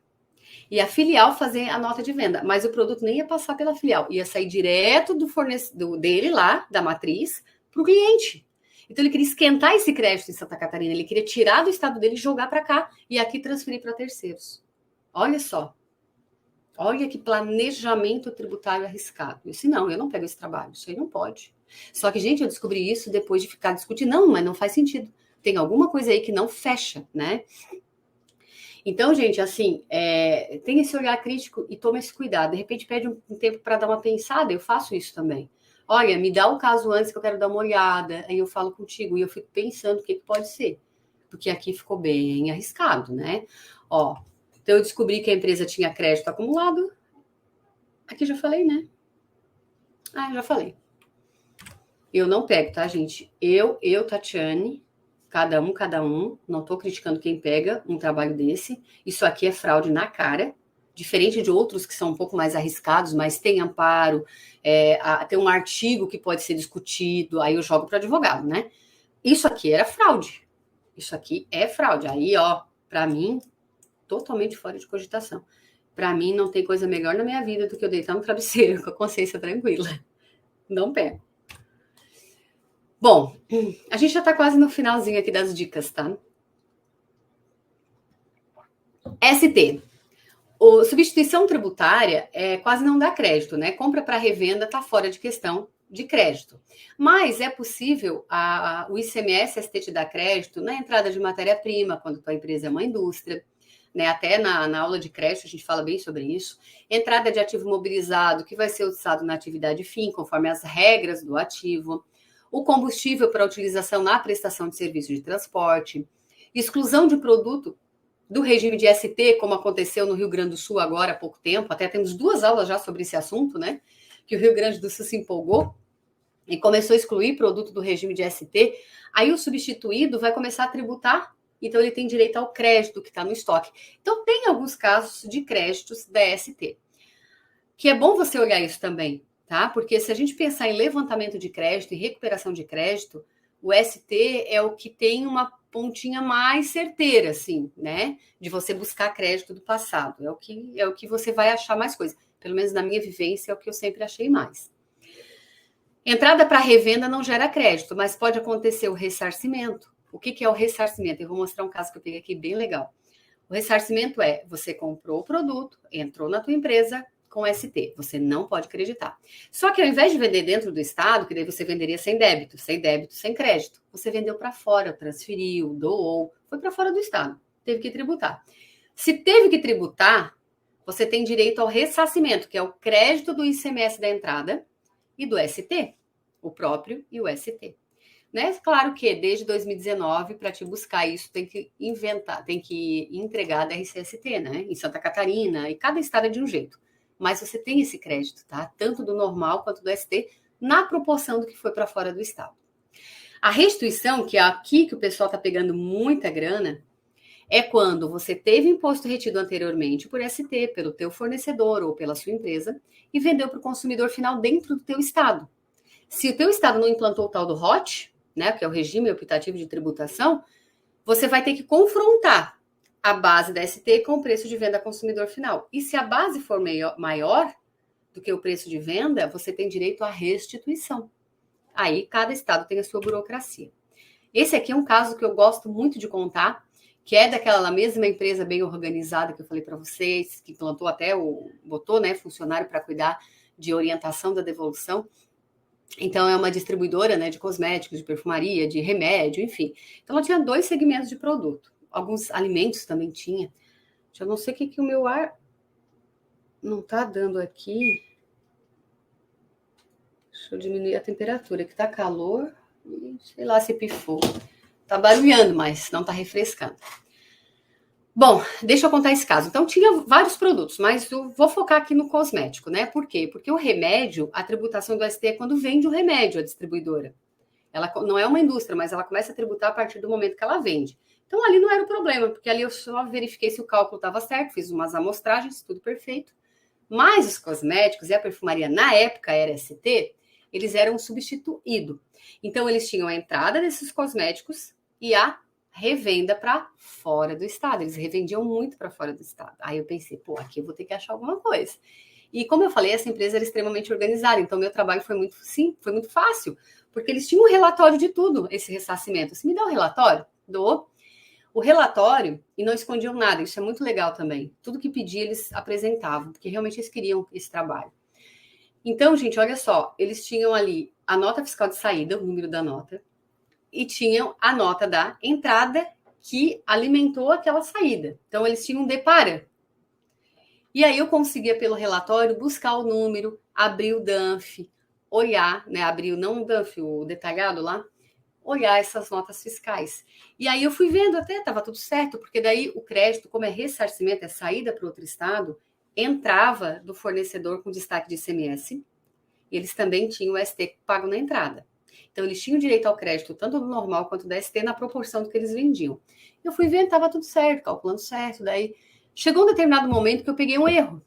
e a filial fazer a nota de venda. Mas o produto nem ia passar pela filial, ia sair direto do fornecedor dele lá, da matriz, para o cliente. Então ele queria esquentar esse crédito em Santa Catarina, ele queria tirar do estado dele e jogar para cá, e aqui transferir para terceiros. Olha só. Olha que planejamento tributário arriscado. Eu disse, não, eu não pego esse trabalho, isso aí não pode. Só que, gente, eu descobri isso depois de ficar discutindo. Não, mas não faz sentido. Tem alguma coisa aí que não fecha, né? Então, gente, assim, tem esse olhar crítico e toma esse cuidado. De repente, pede um tempo para dar uma pensada, eu faço isso também. Olha, me dá o caso antes que eu quero dar uma olhada, aí eu falo contigo e eu fico pensando o que pode ser. Porque aqui ficou bem arriscado, né? Ó, então eu descobri que a empresa tinha crédito acumulado. Aqui já falei, né? Ah, já falei. Eu não pego, tá, gente? Tatiane, cada um. Não tô criticando quem pega um trabalho desse. Isso aqui é fraude na cara. Diferente de outros que são um pouco mais arriscados, mas tem amparo, tem um artigo que pode ser discutido, aí eu jogo para advogado, né? Isso aqui era fraude. Isso aqui é fraude. Aí, ó, para mim, totalmente fora de cogitação. Para mim, não tem coisa melhor na minha vida do que eu deitar no travesseiro com a consciência tranquila. Não pego. Bom, a gente já está quase no finalzinho aqui das dicas, tá? ST. Substituição tributária quase não dá crédito, né? Compra para revenda está fora de questão de crédito. Mas é possível o ICMS ST te dar crédito na entrada de matéria-prima, quando tua empresa é uma indústria, né? Até na aula de crédito a gente fala bem sobre isso. Entrada de ativo imobilizado, que vai ser usado na atividade fim, conforme as regras do ativo. O combustível para utilização na prestação de serviço de transporte. Exclusão de produto do regime de ST, como aconteceu no Rio Grande do Sul agora há pouco tempo, até temos 2 aulas já sobre esse assunto, né? Que o Rio Grande do Sul se empolgou e começou a excluir produto do regime de ST. Aí o substituído vai começar a tributar, então ele tem direito ao crédito que está no estoque. Então tem alguns casos de créditos da ST, que é bom você olhar isso também, tá? Porque se a gente pensar em levantamento de crédito e recuperação de crédito, o ST é o que tem uma pontinha mais certeira, assim, né? De você buscar crédito do passado. É o que você vai achar mais coisa. Pelo menos na minha vivência é o que eu sempre achei mais. Entrada para revenda não gera crédito, mas pode acontecer o ressarcimento. O que é o ressarcimento? Eu vou mostrar um caso que eu peguei aqui bem legal. O ressarcimento é você comprou o produto, entrou na tua empresa com ST, você não pode acreditar. Só que ao invés de vender dentro do estado, que daí você venderia sem débito, sem crédito, você vendeu para fora, transferiu, doou, foi para fora do estado, teve que tributar. Se teve que tributar, você tem direito ao ressarcimento, que é o crédito do ICMS da entrada e do ST, o próprio e o ST. Né? Claro que desde 2019, para te buscar isso, tem que entregar da RCST, né? Em Santa Catarina, e cada estado é de um jeito. Mas você tem esse crédito, tá? Tanto do normal quanto do ST, na proporção do que foi para fora do estado. A restituição, que é aqui que o pessoal está pegando muita grana, é quando você teve imposto retido anteriormente por ST, pelo teu fornecedor ou pela sua empresa, e vendeu para o consumidor final dentro do teu estado. Se o teu estado não implantou o tal do ROT, né, que é o regime optativo de tributação, você vai ter que confrontar a base da ST com o preço de venda ao consumidor final. E se a base for maior do que o preço de venda, você tem direito à restituição. Aí cada estado tem a sua burocracia. Esse aqui é um caso que eu gosto muito de contar, que é daquela mesma empresa bem organizada que eu falei para vocês, que implantou botou, né, funcionário para cuidar de orientação da devolução. Então, é uma distribuidora, né, de cosméticos, de perfumaria, de remédio, enfim. Então, ela tinha 2 segmentos de produto. Alguns alimentos também tinha. Eu não sei o que o meu ar não tá dando aqui. Deixa eu diminuir a temperatura, que tá calor. Sei lá se pifou. Tá barulhando, mas não tá refrescando. Bom, deixa eu contar esse caso. Então, tinha vários produtos, mas eu vou focar aqui no cosmético, né? Por quê? Porque o remédio, a tributação do ST é quando vende o remédio, a distribuidora. Ela não é uma indústria, mas ela começa a tributar a partir do momento que ela vende. Então, ali não era o problema, porque ali eu só verifiquei se o cálculo estava certo, fiz umas amostragens, tudo perfeito. Mas os cosméticos e a perfumaria, na época era ST, eles eram substituído. Então, eles tinham a entrada desses cosméticos e a revenda para fora do estado. Eles revendiam muito para fora do estado. Aí eu pensei, pô, aqui eu vou ter que achar alguma coisa. E como eu falei, essa empresa era extremamente organizada, então meu trabalho foi muito fácil, porque eles tinham um relatório de tudo, esse ressarcimento. Você me dá um relatório? Dou. O relatório, e não escondiam nada, isso é muito legal também. Tudo que pedia, eles apresentavam, porque realmente eles queriam esse trabalho. Então, gente, olha só, eles tinham ali a nota fiscal de saída, o número da nota, e tinham a nota da entrada que alimentou aquela saída. Então, eles tinham um DEPARAN. E aí eu conseguia, pelo relatório, buscar o número, abrir o DANF, olhar, né? Abrir não o DANF, o detalhado lá, olhar essas notas fiscais. E aí eu fui vendo até, estava tudo certo, porque daí o crédito, como é ressarcimento, é saída para outro estado, entrava do fornecedor com destaque de ICMS e eles também tinham o ST pago na entrada. Então, eles tinham direito ao crédito, tanto do normal quanto do ST, na proporção do que eles vendiam. Eu fui ver, estava tudo certo, calculando certo. Daí, chegou um determinado momento que eu peguei um erro.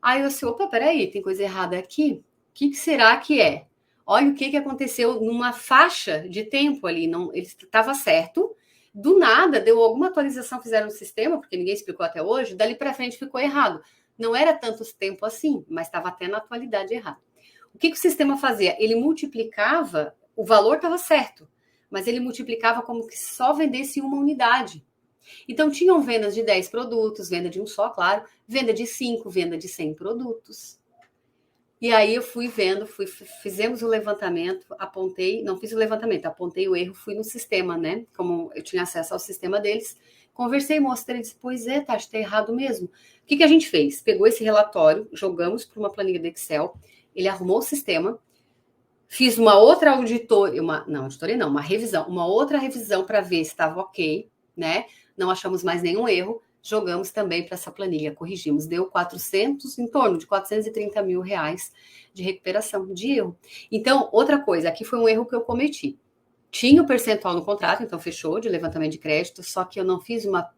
Aí eu disse, opa, peraí, tem coisa errada aqui? O que será que é? Olha o que aconteceu numa faixa de tempo ali. Não, ele estava certo. Do nada, deu alguma atualização, fizeram no sistema, porque ninguém explicou até hoje, dali para frente ficou errado. Não era tanto tempo assim, mas estava até na atualidade errado. O que o sistema fazia? Ele multiplicava, o valor estava certo, mas ele multiplicava como que só vendesse uma unidade. Então, tinham vendas de 10 produtos, venda de um só, claro, venda de 5, venda de 100 produtos. E aí eu fui vendo, fizemos o levantamento, apontei, não fiz o levantamento, apontei o erro, fui no sistema, né? Como eu tinha acesso ao sistema deles, conversei, mostrei, disse, pois é, Tati, tá errado mesmo. O que a gente fez? Pegou esse relatório, jogamos para uma planilha do Excel, ele arrumou o sistema, fiz uma outra auditoria, uma revisão, uma outra revisão para ver se estava ok, né? Não achamos mais nenhum erro, jogamos também para essa planilha, corrigimos, deu em torno de 430 mil reais de recuperação de erro. Então, outra coisa, aqui foi um erro que eu cometi. Tinha o percentual no contrato, então fechou, de levantamento de crédito, só que eu não fiz uma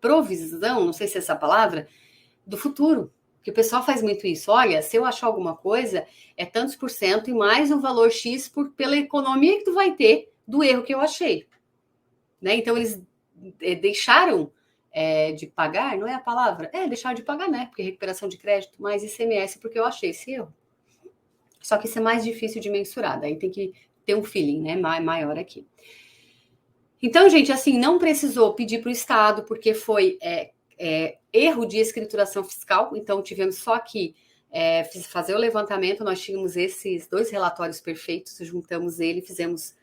provisão, não sei se é essa palavra, do futuro. Porque o pessoal faz muito isso. Olha, se eu achar alguma coisa, é tantos por cento e mais o valor X pela economia que tu vai ter do erro que eu achei. Né? Então, eles deixaram de pagar, não é a palavra? Deixaram de pagar, né? Porque recuperação de crédito, mais ICMS, porque eu achei esse erro. Só que isso é mais difícil de mensurar, daí tem que ter um feeling, né, maior aqui. Então, gente, assim, não precisou pedir para o Estado, porque foi erro de escrituração fiscal, então tivemos só que fazer o levantamento, nós tínhamos esses 2 relatórios perfeitos, juntamos ele, fizemos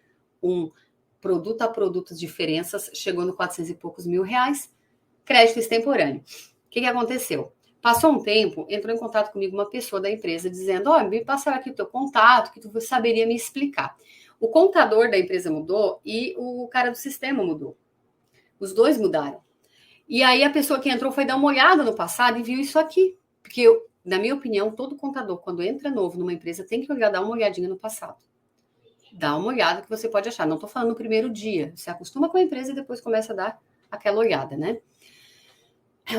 um produto a produto diferenças, chegou no 400 e poucos mil reais, crédito extemporâneo. O que aconteceu? Passou um tempo, entrou em contato comigo uma pessoa da empresa dizendo, me passaram aqui o teu contato, que tu saberia me explicar. O contador da empresa mudou e o cara do sistema mudou. Os 2 mudaram. E aí a pessoa que entrou foi dar uma olhada no passado e viu isso aqui. Porque, na minha opinião, todo contador, quando entra novo numa empresa, tem que dar uma olhadinha no passado. Dá uma olhada que você pode achar. Não estou falando no primeiro dia. Você acostuma com a empresa e depois começa a dar aquela olhada, né?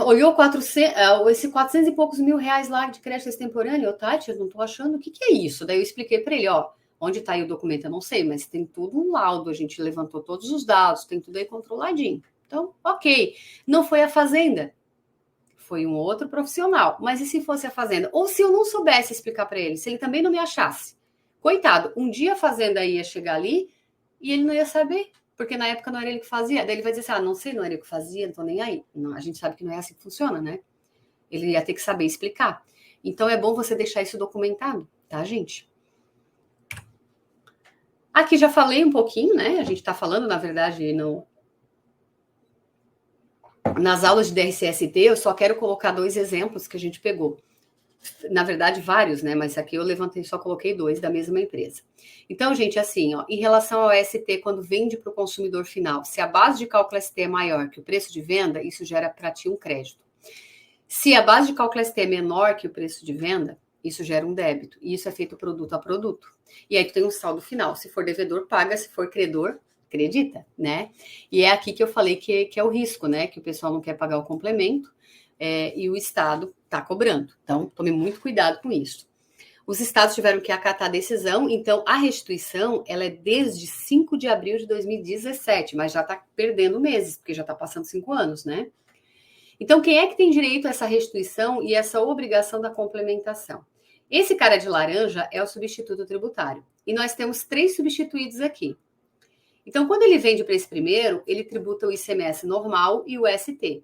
Olhou esse 400 e poucos mil reais lá de crédito extemporâneo. Tati, eu não estou achando. O que é isso? Daí eu expliquei para ele, onde está aí o documento, eu não sei, mas tem tudo um laudo. A gente levantou todos os dados, tem tudo aí controladinho. Então, ok. Não foi a fazenda. Foi um outro profissional. Mas e se fosse a fazenda? Ou se eu não soubesse explicar para ele, se ele também não me achasse? Coitado, um dia a fazenda ia chegar ali e ele não ia saber, porque na época não era ele que fazia. Daí ele vai dizer assim, não sei, não era eu que fazia, não tô nem aí. Não, a gente sabe que não é assim que funciona, né? Ele ia ter que saber explicar. Então é bom você deixar isso documentado, tá, gente? Aqui já falei um pouquinho, né? A gente tá falando, na verdade, nas aulas de DRCST, eu só quero colocar 2 exemplos que a gente pegou. Na verdade, vários, né? Mas aqui eu levantei, só coloquei 2 da mesma empresa. Então, gente, assim, em relação ao ST, quando vende para o consumidor final, se a base de cálculo ST é maior que o preço de venda, isso gera para ti um crédito. Se a base de cálculo ST é menor que o preço de venda, isso gera um débito. E isso é feito produto a produto. E aí tu tem um saldo final. Se for devedor, paga. Se for credor, acredita, né? E é aqui que eu falei que é o risco, né? Que o pessoal não quer pagar o complemento e o Estado está cobrando. Então, tome muito cuidado com isso. Os estados tiveram que acatar a decisão, então a restituição ela é desde 5 de abril de 2017, mas já está perdendo meses, porque já está passando 5 anos, né? Então, quem é que tem direito a essa restituição e essa obrigação da complementação? Esse cara de laranja é o substituto tributário. E nós temos 3 substituídos aqui. Então, quando ele vende para esse primeiro, ele tributa o ICMS normal e o ST.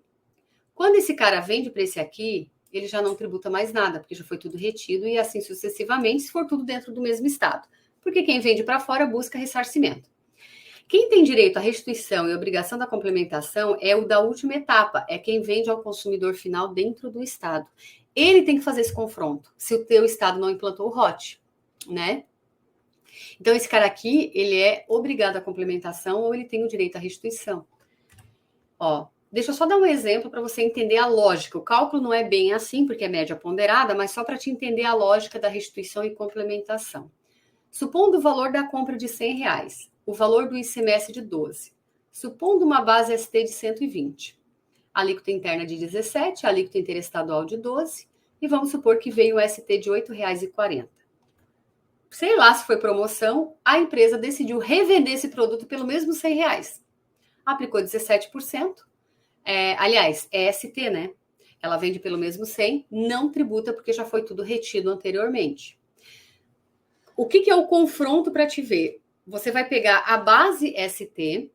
Quando esse cara vende para esse aqui, ele já não tributa mais nada, porque já foi tudo retido e assim sucessivamente, se for tudo dentro do mesmo estado. Porque quem vende para fora busca ressarcimento. Quem tem direito à restituição e obrigação da complementação é o da última etapa, é quem vende ao consumidor final dentro do estado. Ele tem que fazer esse confronto, se o teu estado não implantou o ROT, né? Então, esse cara aqui, ele é obrigado à complementação ou ele tem o direito à restituição. Deixa eu só dar um exemplo para você entender a lógica. O cálculo não é bem assim, porque é média ponderada, mas só para te entender a lógica da restituição e complementação. Supondo o valor da compra de R$100, o valor do ICMS de 12. Supondo uma base ST de 120. Alíquota interna de 17, alíquota interestadual de 12, e vamos supor que veio o ST de R$ 8,40. Sei lá se foi promoção, a empresa decidiu revender esse produto pelo mesmo R$100. Aplicou 17%. Aliás, é ST, né? Ela vende pelo mesmo 100, não tributa porque já foi tudo retido anteriormente. O que é o confronto para te ver? Você vai pegar a base ST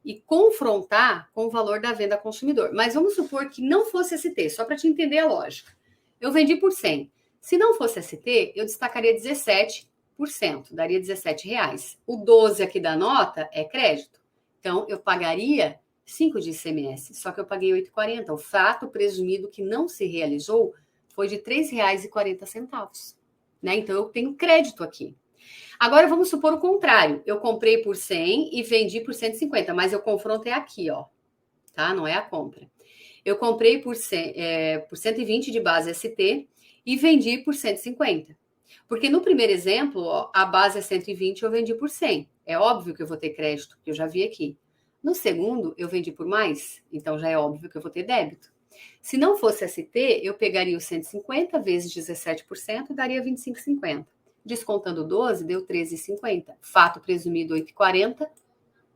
e confrontar com o valor da venda ao consumidor. Mas vamos supor que não fosse ST, só para te entender a lógica. Eu vendi por 100. Se não fosse ST, eu destacaria 17%, daria R$17. O 12 aqui da nota é crédito. Então, eu pagaria 5 de ICMS, só que eu paguei 8,40. O fato presumido que não se realizou foi de R$3,40. Né? Então, eu tenho crédito aqui. Agora, vamos supor o contrário. Eu comprei por 100 e vendi por 150, mas eu confronto é aqui, ó. Tá? Não é a compra. Eu comprei por 120 de base ST e vendi por 150. Porque no primeiro exemplo, ó, a base é 120 e eu vendi por 100. É óbvio que eu vou ter crédito, que eu já vi aqui. No segundo, eu vendi por mais, então já é óbvio que eu vou ter débito. Se não fosse ST, eu pegaria os 150 vezes 17% e daria 25,50. Descontando 12, deu 13,50. Fato presumido 8,40,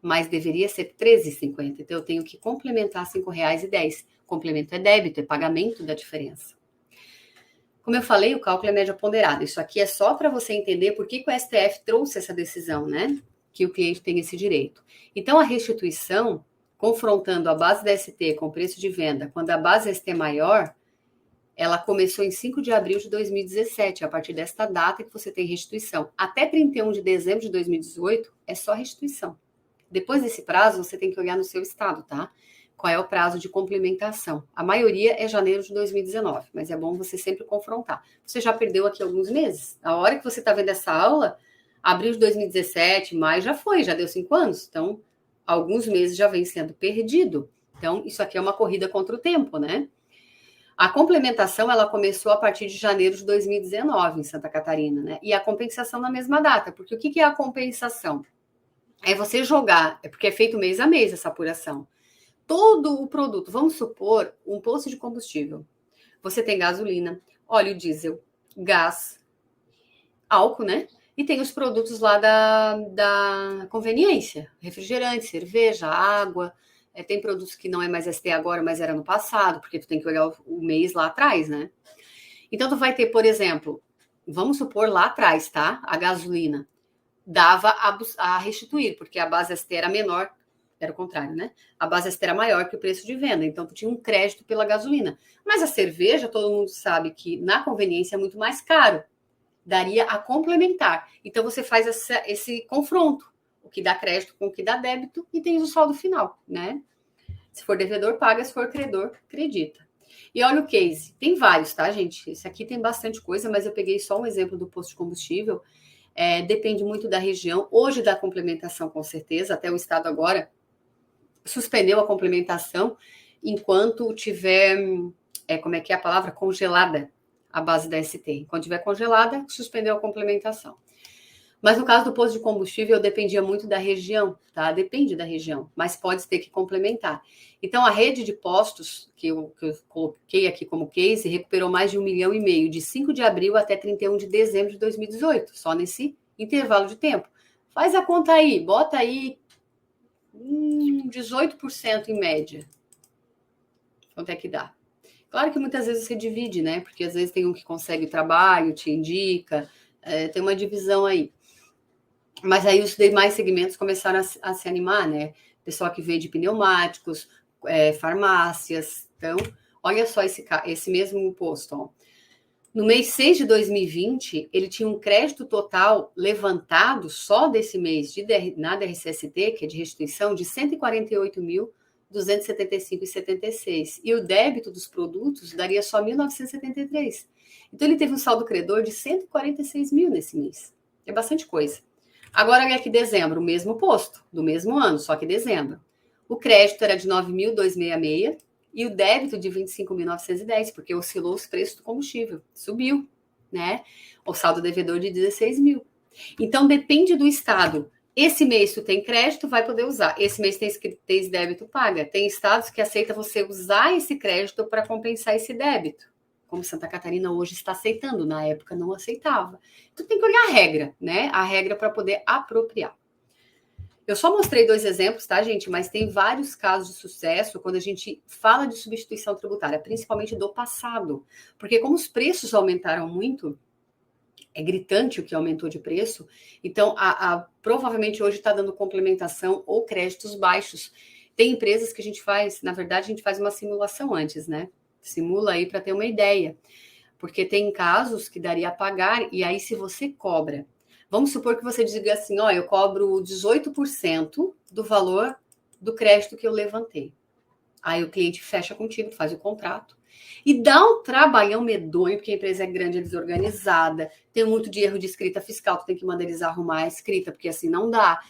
mas deveria ser 13,50. Então, eu tenho que complementar R$5,10. Complemento é débito, é pagamento da diferença. Como eu falei, o cálculo é média ponderada. Isso aqui é só para você entender por que o STF trouxe essa decisão, né? Que o cliente tem esse direito. Então, a restituição, confrontando a base da ST com o preço de venda, quando a base ST é maior, ela começou em 5 de abril de 2017, a partir desta data que você tem restituição. Até 31 de dezembro de 2018, é só restituição. Depois desse prazo, você tem que olhar no seu estado, tá? Qual é o prazo de complementação. A maioria é janeiro de 2019, mas é bom você sempre confrontar. Você já perdeu aqui alguns meses. A hora que você está vendo essa aula, abril de 2017, maio já foi, já deu 5 anos. Então, alguns meses já vem sendo perdido. Então, isso aqui é uma corrida contra o tempo, né? A complementação, ela começou a partir de janeiro de 2019 em Santa Catarina, né? E a compensação na mesma data. Porque o que é a compensação? É você jogar, é porque é feito mês a mês essa apuração. Todo o produto, vamos supor, um posto de combustível. Você tem gasolina, óleo diesel, gás, álcool, né? E tem os produtos lá da conveniência, refrigerante, cerveja, água. Tem produtos que não é mais ST agora, mas era no passado, porque tu tem que olhar o mês lá atrás, né? Então, tu vai ter, por exemplo, vamos supor lá atrás, tá? A gasolina dava a restituir, porque a base ST era menor, era o contrário, né? A base ST era maior que o preço de venda, então tu tinha um crédito pela gasolina. Mas a cerveja, todo mundo sabe que na conveniência é muito mais caro. Daria a complementar. Então você faz esse confronto, o que dá crédito com o que dá débito, e tem o saldo final, né? Se for devedor, paga, se for credor, acredita. E olha o case, tem vários, tá, gente? Esse aqui tem bastante coisa, mas eu peguei só um exemplo do posto de combustível. Depende muito da região. Hoje da complementação, com certeza, até o Estado agora suspendeu a complementação enquanto tiver, como é que é a palavra? Congelada a base da ST. Quando tiver congelada, suspendeu a complementação. Mas no caso do posto de combustível, dependia muito da região, tá? Depende da região, mas pode ter que complementar. Então, a rede de postos, que eu coloquei aqui como case, recuperou mais de 1,5 milhão, de 5 de abril até 31 de dezembro de 2018, só nesse intervalo de tempo. Faz a conta aí, bota aí 18% em média. Quanto é que dá? Claro que muitas vezes você divide, né? Porque às vezes tem um que consegue trabalho, te indica, tem uma divisão aí. Mas aí os demais segmentos começaram a se animar, né? Pessoal que vende pneumáticos, farmácias. Então, olha só esse mesmo posto. Ó. No mês 6 de 2020, ele tinha um crédito total levantado só desse mês na DRCST, que é de restituição, de 148.275,76. E o débito dos produtos daria só 1.973. Então, ele teve um saldo credor de 146 mil nesse mês. É bastante coisa. Agora, olha aqui dezembro, o mesmo posto, do mesmo ano, só que dezembro. O crédito era de 9.266 e o débito de 25.910, porque oscilou os preços do combustível, subiu, né? O saldo devedor de 16 mil. Então, depende do estado. Esse mês tu tem crédito, vai poder usar. Esse mês tem débito, paga. Tem estados que aceita você usar esse crédito para compensar esse débito. Como Santa Catarina hoje está aceitando, na época não aceitava. Tu tem que olhar a regra, né? A regra para poder apropriar. Eu só mostrei 2 exemplos, tá, gente? Mas tem vários casos de sucesso quando a gente fala de substituição tributária, principalmente do passado. Porque como os preços aumentaram muito, é gritante o que aumentou de preço, então provavelmente hoje está dando complementação ou créditos baixos. Tem empresas que a gente faz, na verdade, a gente faz uma simulação antes, né? Simula aí para ter uma ideia. Porque tem casos que daria a pagar, e aí se você cobra, vamos supor que você diga assim, ó, eu cobro 18% do valor do crédito que eu levantei. Aí o cliente fecha contigo, faz o contrato. E dá um trabalhão medonho, porque a empresa é grande, é desorganizada, tem muito de erro de escrita fiscal, tu tem que mandar eles arrumar a escrita, porque assim não dá.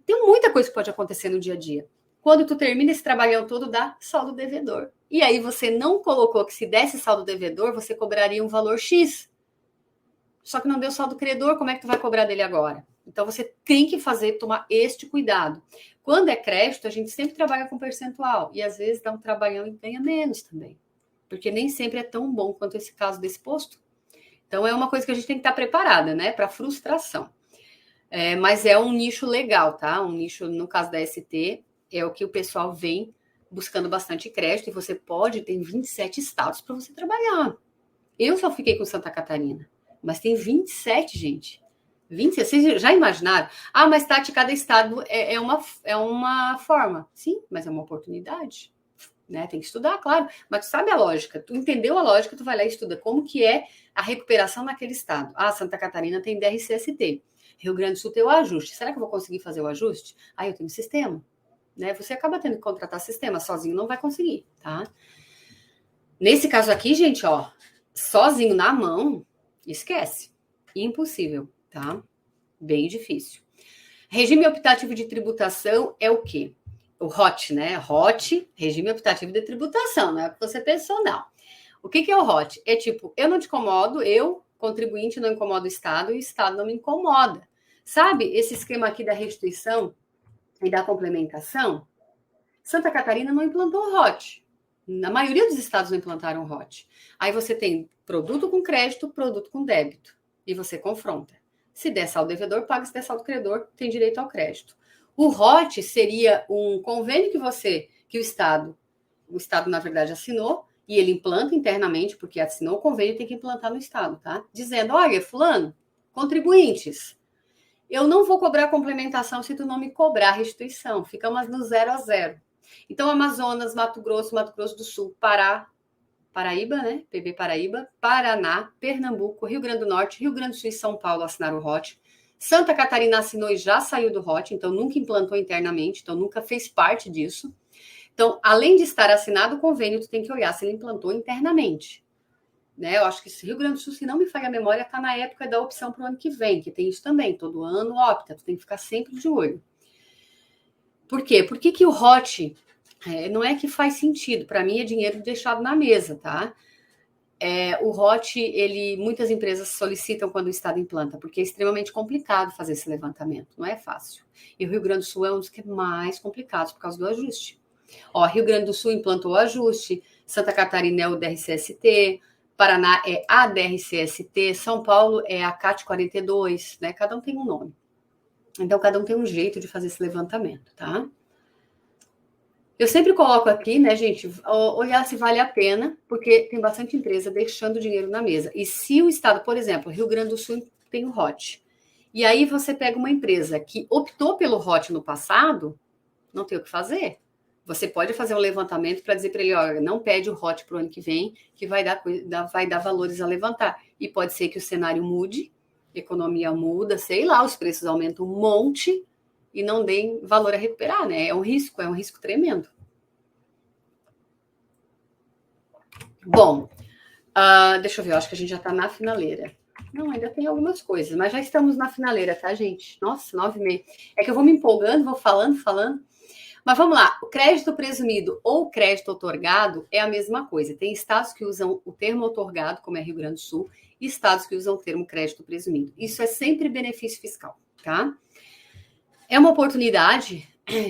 Tem muita coisa que pode acontecer no dia a dia. Quando tu termina esse trabalhão todo, dá saldo devedor. E aí você não colocou que se desse saldo devedor, você cobraria um valor X. Só que não deu saldo credor, como é que tu vai cobrar dele agora? Então você tem que tomar este cuidado. Quando é crédito, a gente sempre trabalha com percentual. E às vezes dá um trabalhão e ganha menos também. Porque nem sempre é tão bom quanto esse caso desse posto. Então é uma coisa que a gente tem que estar preparada, né? Para frustração. Mas é um nicho legal, tá? Um nicho, no caso da ST, é o que o pessoal vem buscando bastante crédito. E você pode ter 27 estados para você trabalhar. Eu só fiquei com Santa Catarina. Mas tem 27, gente. 27, vocês já imaginaram? Ah, mas Tati, cada estado é uma forma. Sim, mas é uma oportunidade. Né? Tem que estudar, claro. Mas tu sabe a lógica. Tu entendeu a lógica, tu vai lá e estuda. Como que é a recuperação naquele estado? Ah, Santa Catarina tem DRCST. Rio Grande do Sul tem o ajuste. Será que eu vou conseguir fazer o ajuste? Ah, eu tenho sistema. Né? Você acaba tendo que contratar sistema. Sozinho não vai conseguir, tá? Nesse caso aqui, gente, ó, sozinho na mão, esquece. Impossível, tá? Bem difícil. Regime optativo de tributação é o quê? O ROT, né? ROT, regime optativo de tributação, não é o que você pensou, não. O que é o ROT? É tipo, eu não te incomodo, eu, contribuinte, não incomodo o Estado e o Estado não me incomoda. Sabe esse esquema aqui da restituição e da complementação? Santa Catarina não implantou o ROT. Na maioria dos estados não implantaram o ROT. Aí você tem produto com crédito, produto com débito. E você confronta. Se der saldo devedor, paga. Se der saldo credor, tem direito ao crédito. O ROT seria um convênio que o Estado, na verdade, assinou, e ele implanta internamente, porque assinou o convênio, tem que implantar no Estado, tá? Dizendo, olha, fulano, contribuintes, eu não vou cobrar complementação se tu não me cobrar restituição. Ficamos no 0 a 0. Então, Amazonas, Mato Grosso do Sul, Paraíba, né? PB Paraíba, Paraná, Pernambuco, Rio Grande do Norte, Rio Grande do Sul e São Paulo assinaram o ROT. Santa Catarina assinou e já saiu do ROT, então nunca implantou internamente, então nunca fez parte disso. Então, além de estar assinado o convênio, tu tem que olhar se ele implantou internamente. Né? Eu acho que esse Rio Grande do Sul, se não me falha a memória, está na época da opção para o ano que vem, que tem isso também, todo ano opta, tu tem que ficar sempre de olho. Por quê? Por que o ROT não é que faz sentido? Para mim é dinheiro deixado na mesa, tá? O ROT, muitas empresas solicitam quando o Estado implanta, porque é extremamente complicado fazer esse levantamento, não é fácil. E o Rio Grande do Sul é um dos que é mais complicados por causa do ajuste. Ó, Rio Grande do Sul implantou o ajuste, Santa Catarina é o DRCST, Paraná é a DRCST, São Paulo é a CAT 42, né? Cada um tem um nome. Então, cada um tem um jeito de fazer esse levantamento, tá? Eu sempre coloco aqui, né, gente, olhar se vale a pena, porque tem bastante empresa deixando dinheiro na mesa. E se o Estado, por exemplo, Rio Grande do Sul tem o ROT, e aí você pega uma empresa que optou pelo ROT no passado, não tem o que fazer. Você pode fazer um levantamento para dizer para ele, olha, não pede o ROT para o ano que vem, que vai dar valores a levantar. E pode ser que o cenário mude, a economia muda, sei lá, os preços aumentam um monte e não deem valor a recuperar, né? É um risco tremendo. Bom, deixa eu ver, eu acho que a gente já está na finaleira. Não, ainda tem algumas coisas, mas já estamos na finaleira, tá, gente? Nossa, 9h30. É que eu vou me empolgando, vou falando. Mas vamos lá, o crédito presumido ou crédito otorgado é a mesma coisa. Tem estados que usam o termo otorgado, como é Rio Grande do Sul, e estados que usam o termo crédito presumido. Isso é sempre benefício fiscal, tá? É uma oportunidade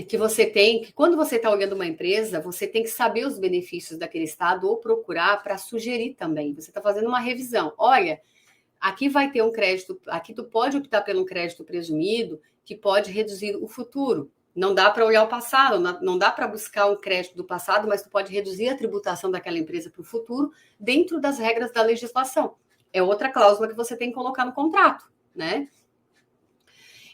que você tem, que quando você está olhando uma empresa, você tem que saber os benefícios daquele estado ou procurar para sugerir também. Você está fazendo uma revisão. Olha, aqui vai ter um crédito, aqui tu pode optar pelo crédito presumido que pode reduzir o futuro. Não dá para olhar o passado, não dá para buscar um crédito do passado, mas tu pode reduzir a tributação daquela empresa para o futuro dentro das regras da legislação. É outra cláusula que você tem que colocar no contrato, né?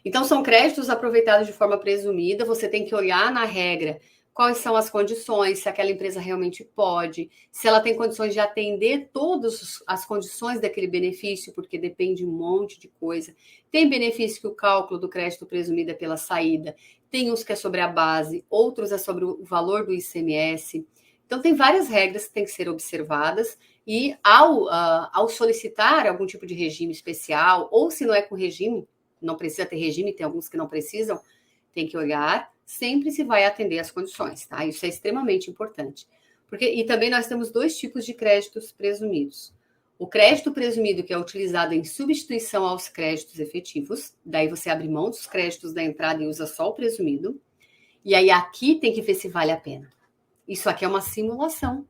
Então, são créditos aproveitados de forma presumida, você tem que olhar na regra quais são as condições, se aquela empresa realmente pode, se ela tem condições de atender todas as condições daquele benefício, porque depende um monte de coisa. Tem benefício que o cálculo do crédito presumido é pela saída, tem uns que é sobre a base, outros é sobre o valor do ICMS. Então, tem várias regras que têm que ser observadas e ao solicitar algum tipo de regime especial, ou se não é com regime, não precisa ter regime, tem alguns que não precisam, tem que olhar, sempre se vai atender às condições, tá? Isso é extremamente importante. E também nós temos dois tipos de créditos presumidos. O crédito presumido, que é utilizado em substituição aos créditos efetivos, daí você abre mão dos créditos da entrada e usa só o presumido. E aí aqui tem que ver se vale a pena. Isso aqui é uma simulação.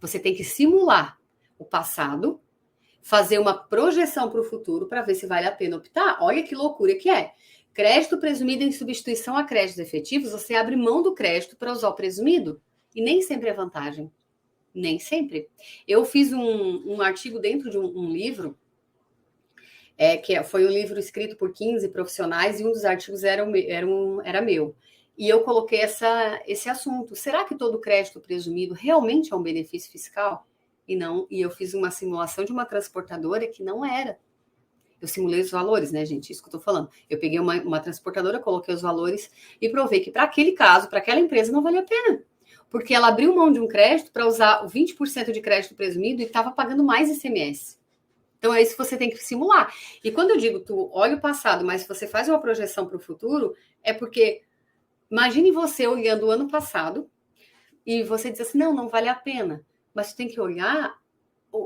Você tem que simular o passado, fazer uma projeção para o futuro para ver se vale a pena optar. Olha que loucura que é. Crédito presumido em substituição a créditos efetivos, você abre mão do crédito para usar o presumido. E nem sempre é vantagem. Nem sempre. Eu fiz um artigo dentro de um livro, foi um livro escrito por 15 profissionais, e um dos artigos era meu. E eu coloquei esse assunto. Será que todo crédito presumido realmente é um benefício fiscal? E eu fiz uma simulação de uma transportadora que não era. Eu simulei os valores, né, gente? Isso que eu tô falando. Eu peguei uma transportadora, coloquei os valores e provei que para aquele caso, para aquela empresa, não valia a pena. Porque ela abriu mão de um crédito para usar o 20% de crédito presumido e estava pagando mais ICMS. Então, é isso que você tem que simular. E quando eu digo, tu olha o passado, mas se você faz uma projeção para o futuro, é porque imagine você olhando o ano passado e você diz assim, não vale a pena. Mas tu tem que olhar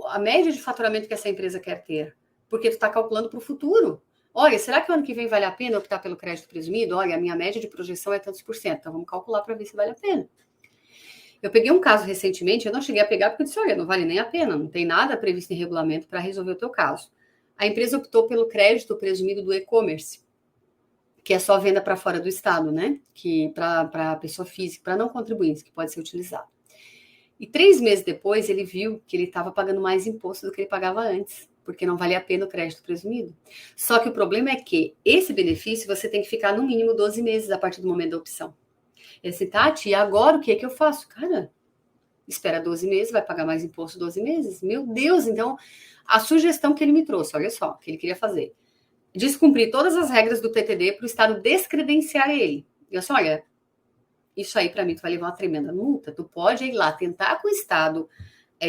a média de faturamento que essa empresa quer ter, porque tu está calculando para o futuro. Olha, será que o ano que vem vale a pena optar pelo crédito presumido? Olha, a minha média de projeção é tantos por cento, então vamos calcular para ver se vale a pena. Eu peguei um caso recentemente, eu não cheguei a pegar porque eu disse, olha, não vale nem a pena, não tem nada previsto em regulamento para resolver o teu caso. A empresa optou pelo crédito presumido do e-commerce, que é só venda para fora do estado, né? Que para pessoa física, para não contribuintes, que pode ser utilizado. E 3 meses depois, ele viu que ele estava pagando mais imposto do que ele pagava antes, porque não valia a pena o crédito presumido. Só que o problema é que esse benefício você tem que ficar no mínimo 12 meses a partir do momento da opção. Ele disse, Tati, e agora o que é que eu faço? Cara, espera 12 meses, vai pagar mais imposto 12 meses. Meu Deus, então, a sugestão que ele me trouxe, olha só, que ele queria fazer. Descumprir todas as regras do TTD para o Estado descredenciar ele. Eu disse, olha, isso aí para mim tu vai levar uma tremenda multa. Tu pode ir lá tentar com o Estado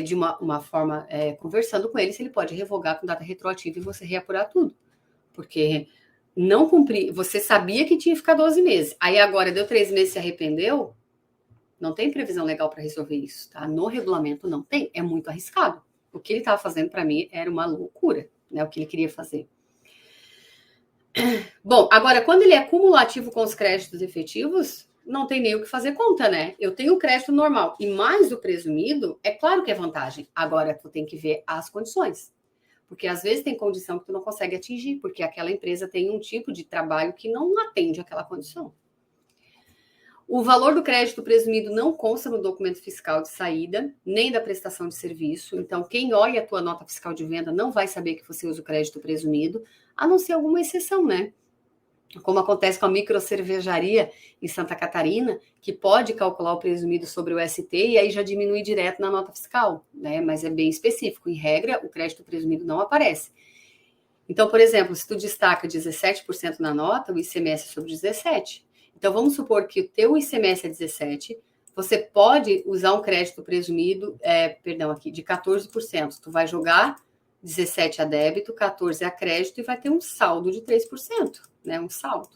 de uma forma, conversando com ele, se ele pode revogar com data retroativa e você reapurar tudo. Porque não cumprir, você sabia que tinha que ficar 12 meses. Aí agora deu 3 meses e se arrependeu, não tem previsão legal para resolver isso, tá? No regulamento não tem, é muito arriscado. O que ele estava fazendo para mim era uma loucura, né? O que ele queria fazer. Bom, agora, quando ele é cumulativo com os créditos efetivos, não tem nem o que fazer conta, né? Eu tenho o crédito normal e mais o presumido, é claro que é vantagem. Agora, tu tem que ver as condições. Porque às vezes tem condição que tu não consegue atingir, porque aquela empresa tem um tipo de trabalho que não atende àquela condição. O valor do crédito presumido não consta no documento fiscal de saída, nem da prestação de serviço. Então, quem olha a tua nota fiscal de venda não vai saber que você usa o crédito presumido, a não ser alguma exceção, né? Como acontece com a microcervejaria em Santa Catarina, que pode calcular o presumido sobre o ST e aí já diminui direto na nota fiscal, né? Mas é bem específico. Em regra, o crédito presumido não aparece. Então, por exemplo, se tu destaca 17% na nota, o ICMS é sobre 17%. Então, vamos supor que o teu ICMS é 17%, você pode usar um crédito presumido, de 14%. Tu vai jogar 17% a débito, 14% a crédito e vai ter um saldo de 3%, né? Um saldo.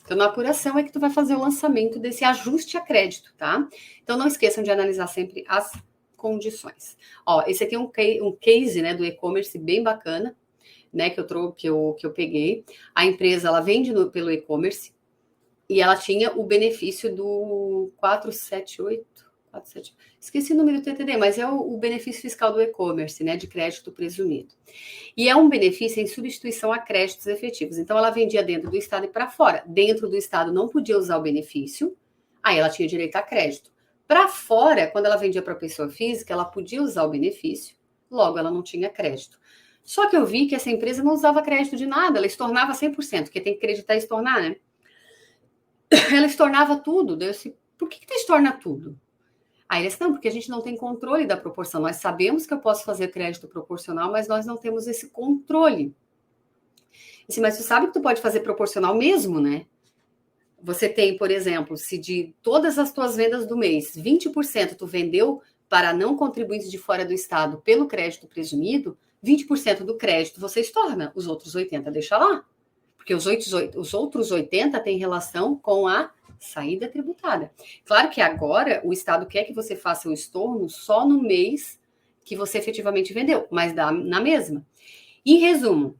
Então, na apuração é que tu vai fazer o lançamento desse ajuste a crédito, tá? Então, não esqueçam de analisar sempre as condições. Ó, esse aqui é um case, né, do e-commerce bem bacana, né, que eu peguei. A empresa, ela vende pelo e-commerce e ela tinha o benefício do 478, esqueci o número do TTD, mas é o benefício fiscal do e-commerce, né, de crédito presumido. E é um benefício em substituição a créditos efetivos. Então, ela vendia dentro do estado e para fora. Dentro do estado não podia usar o benefício, aí ela tinha direito a crédito. Para fora, quando ela vendia para pessoa física, ela podia usar o benefício, logo ela não tinha crédito. Só que eu vi que essa empresa não usava crédito de nada, ela estornava 100%, porque tem que acreditar e estornar, né? Ela estornava tudo. Daí eu disse, por que tu estorna tudo? Aí eles, não, porque a gente não tem controle da proporção. Nós sabemos que eu posso fazer crédito proporcional, mas nós não temos esse controle. Disse, mas tu sabe que tu pode fazer proporcional mesmo, né? Você tem, por exemplo, se de todas as tuas vendas do mês, 20% tu vendeu para não contribuintes de fora do estado pelo crédito presumido, 20% do crédito você estorna, os outros 80% deixa lá. Porque os outros 80% têm relação com a saída tributária. Claro que agora o Estado quer que você faça o estorno só no mês que você efetivamente vendeu, mas dá na mesma. Em resumo,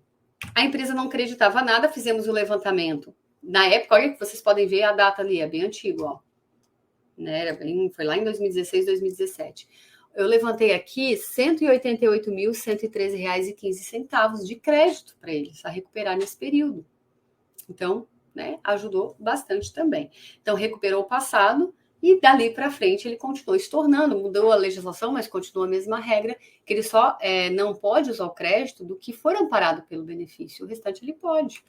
a empresa não acreditava nada, fizemos o levantamento. Na época, olha que vocês podem ver a data ali, é bem antigo, ó. Né? Foi lá em 2016, 2017. Eu levantei aqui R$ 188.113,15 de crédito para eles a recuperar nesse período. Então, né, ajudou bastante também. Então, recuperou o passado e dali para frente ele continuou estornando, mudou a legislação, mas continua a mesma regra, que ele só não pode usar o crédito do que for amparado pelo benefício, o restante ele pode.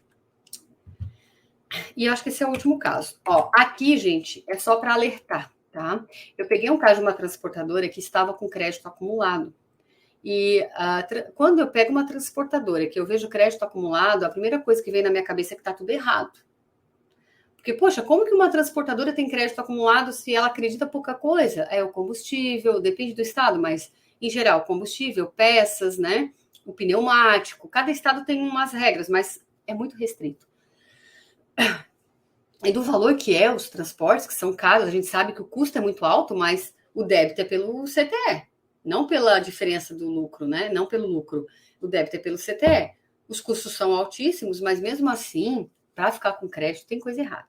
E eu acho que esse é o último caso. Ó, aqui, gente, é só para alertar, tá? Eu peguei um caso de uma transportadora que estava com crédito acumulado. E quando eu pego uma transportadora que eu vejo crédito acumulado, a primeira coisa que vem na minha cabeça é que está tudo errado. Porque, poxa, como que uma transportadora tem crédito acumulado se ela acredita pouca coisa? É o combustível, depende do estado, mas, em geral, combustível, peças, né? O pneumático. Cada estado tem umas regras, mas é muito restrito. E do valor que é os transportes, que são caros, a gente sabe que o custo é muito alto, mas o débito é pelo CTE, não pela diferença do lucro, né? Não pelo lucro. O débito é pelo CTE. Os custos são altíssimos, mas mesmo assim, para ficar com crédito, tem coisa errada.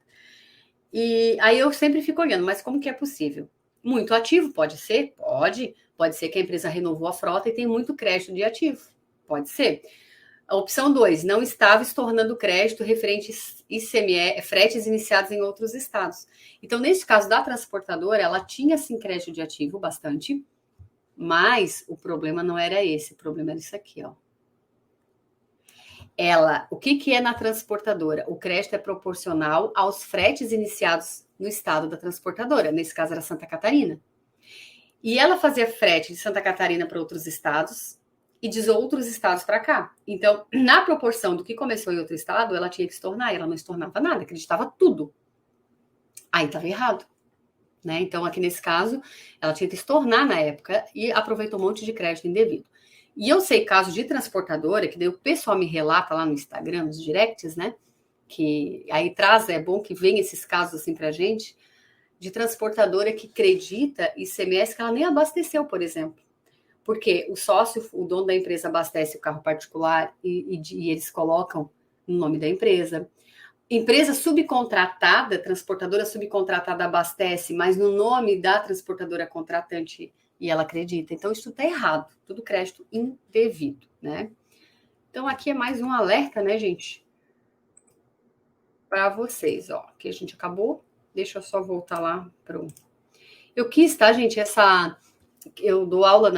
E aí eu sempre fico olhando, mas como que é possível? Muito ativo, pode ser? Pode ser que a empresa renovou a frota e tem muito crédito de ativo. Pode ser. A opção 2, não estava estornando crédito referente ICMS, fretes iniciados em outros estados. Então, nesse caso da transportadora, ela tinha sim crédito de ativo bastante, mas o problema não era esse, o problema era isso aqui, ó. O que é na transportadora? O crédito é proporcional aos fretes iniciados no estado da transportadora, nesse caso era Santa Catarina. E ela fazia frete de Santa Catarina para outros estados e de outros estados para cá. Então, na proporção do que começou em outro estado, ela tinha que estornar, e ela não estornava nada, acreditava tudo. Aí estava errado. Né? Então, aqui nesse caso, ela tinha que estornar na época e aproveitou um monte de crédito indevido. E eu sei casos de transportadora, que daí o pessoal me relata lá no Instagram, nos directs, né? Que aí traz, é bom que venha esses casos assim pra gente, de transportadora que acredita ICMS que ela nem abasteceu, por exemplo. Porque o sócio, o dono da empresa abastece o carro particular e eles colocam no nome da empresa. Empresa subcontratada, transportadora subcontratada abastece, mas no nome da transportadora contratante e ela acredita. Então, isso está errado. Tudo crédito indevido, né? Então, aqui é mais um alerta, né, gente? Para vocês, ó. Aqui a gente acabou. Deixa eu só voltar lá para o... Eu quis, tá, gente? Eu dou aula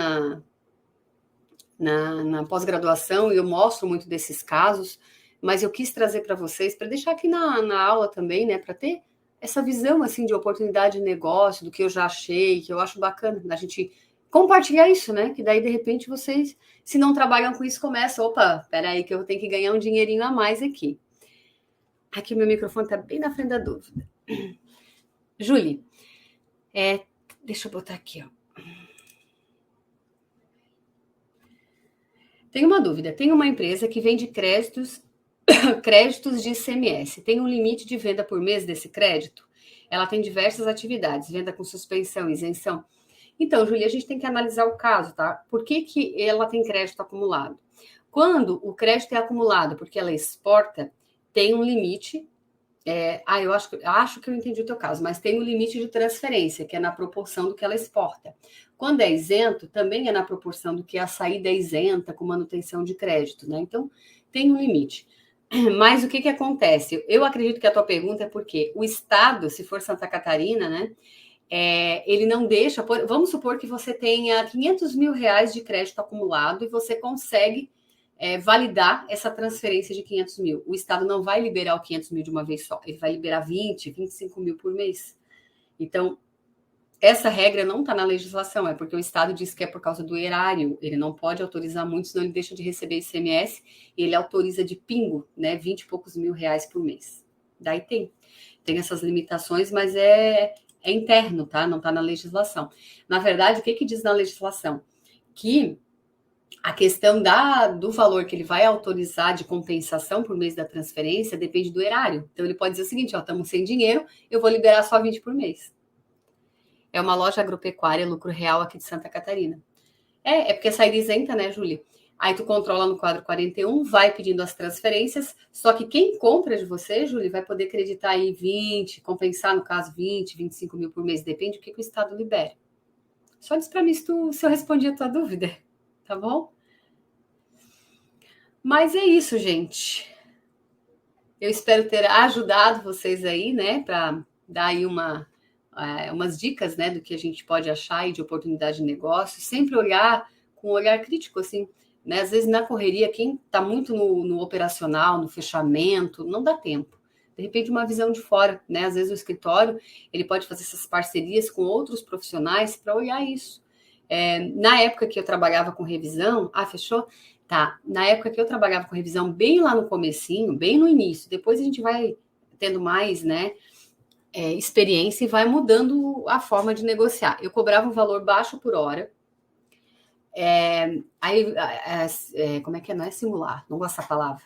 na pós-graduação e eu mostro muito desses casos, mas eu quis trazer para vocês, para deixar aqui na aula também, né, para ter essa visão, assim, de oportunidade de negócio, do que eu já achei, que eu acho bacana, a gente compartilhar isso, né, que daí, de repente, vocês, se não trabalham com isso, começam, opa, peraí que eu tenho que ganhar um dinheirinho a mais aqui. Aqui meu microfone está bem na frente da dúvida. Julie, deixa eu botar aqui, ó. Tem uma dúvida. Tem uma empresa que vende créditos créditos de ICMS. Tem um limite de venda por mês desse crédito? Ela tem diversas atividades, venda com suspensão, isenção. Então, Júlia, a gente tem que analisar o caso, tá? Por que ela tem crédito acumulado? Quando o crédito é acumulado porque ela exporta, tem um limite. Eu acho que eu entendi o teu caso, mas tem um limite de transferência, que é na proporção do que ela exporta. Quando é isento, também é na proporção do que a saída é isenta, com manutenção de crédito, né? Então, tem um limite. Mas o que acontece? Eu acredito que a tua pergunta é porque o Estado, se for Santa Catarina, né? Ele não deixa... Vamos supor que você tenha 500 mil reais de crédito acumulado e você consegue validar essa transferência de 500 mil. O Estado não vai liberar o 500 mil de uma vez só. Ele vai liberar 20, 25 mil por mês. Então, essa regra não está na legislação, é porque o Estado diz que é por causa do erário, ele não pode autorizar muito, senão ele deixa de receber ICMS, e ele autoriza de pingo, né, 20 e poucos mil reais por mês. Daí tem essas limitações, mas é interno, tá? Não está na legislação. Na verdade, o que diz na legislação? Que a questão do valor que ele vai autorizar de compensação por mês da transferência depende do erário. Então, ele pode dizer o seguinte, estamos sem dinheiro, eu vou liberar só 20 por mês. É uma loja agropecuária, lucro real aqui de Santa Catarina. É porque é saída isenta, né, Júlia? Aí tu controla no quadro 41, vai pedindo as transferências, só que quem compra de você, Júlia, vai poder acreditar aí 20, compensar, no caso, 20, 25 mil por mês, depende do que o Estado libera. Só diz para mim se eu respondi a tua dúvida, tá bom? Mas é isso, gente. Eu espero ter ajudado vocês aí, né, para dar aí umas dicas, né, do que a gente pode achar aí de oportunidade de negócio, sempre olhar com um olhar crítico, assim, né, às vezes na correria, quem está muito no operacional, no fechamento, não dá tempo. De repente, uma visão de fora, né, às vezes o escritório, ele pode fazer essas parcerias com outros profissionais para olhar isso. Na época que eu trabalhava com revisão, fechou? Tá, na época que eu trabalhava com revisão, bem lá no comecinho, bem no início, depois a gente vai tendo mais, né, experiência e vai mudando a forma de negociar. Eu cobrava um valor baixo por hora. Como é que é? Não é simular, não gosto dessa palavra.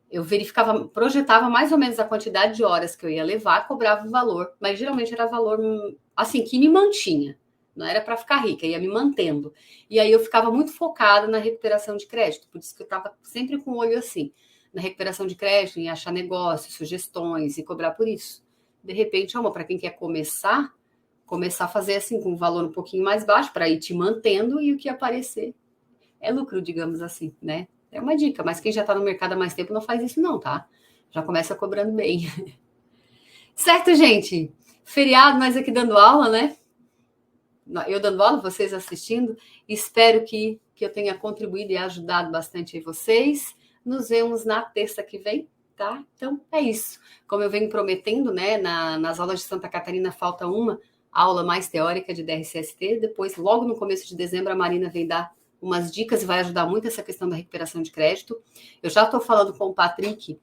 Eu verificava, projetava mais ou menos a quantidade de horas que eu ia levar, cobrava o valor, mas geralmente era valor, assim, que me mantinha. Não era para ficar rica, ia me mantendo. E aí eu ficava muito focada na recuperação de crédito, por isso que eu estava sempre com o olho assim, na recuperação de crédito, em achar negócios, sugestões e cobrar por isso. De repente, para quem quer começar a fazer assim, com um valor um pouquinho mais baixo, para ir te mantendo e o que aparecer é lucro, digamos assim, né? É uma dica, mas quem já está no mercado há mais tempo não faz isso não, tá? Já começa cobrando bem. Certo, gente? Feriado, nós aqui dando aula, né? Eu dando aula, vocês assistindo. Espero que eu tenha contribuído e ajudado bastante aí vocês. Nos vemos na terça que vem, tá? Então, é isso. Como eu venho prometendo, né? Nas aulas de Santa Catarina falta uma aula mais teórica de DRCST. Depois, logo no começo de dezembro, a Marina vem dar umas dicas e vai ajudar muito essa questão da recuperação de crédito. Eu já estou falando com o Patrick,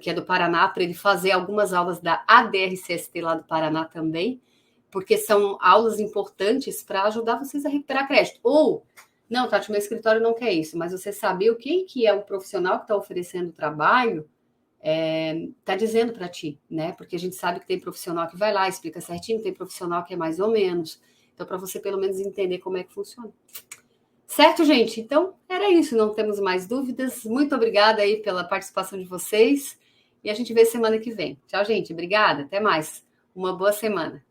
que é do Paraná, para ele fazer algumas aulas da ADRCST lá do Paraná também, porque são aulas importantes para ajudar vocês a recuperar crédito. Ou, não, Tati, meu escritório não quer isso, mas você saber o que é o profissional que está oferecendo o trabalho, está dizendo para ti, né? Porque a gente sabe que tem profissional que vai lá, explica certinho, tem profissional que é mais ou menos. Então, para você pelo menos entender como é que funciona. Certo, gente? Então, era isso. Não temos mais dúvidas. Muito obrigada aí pela participação de vocês. E a gente vê semana que vem. Tchau, gente. Obrigada. Até mais. Uma boa semana.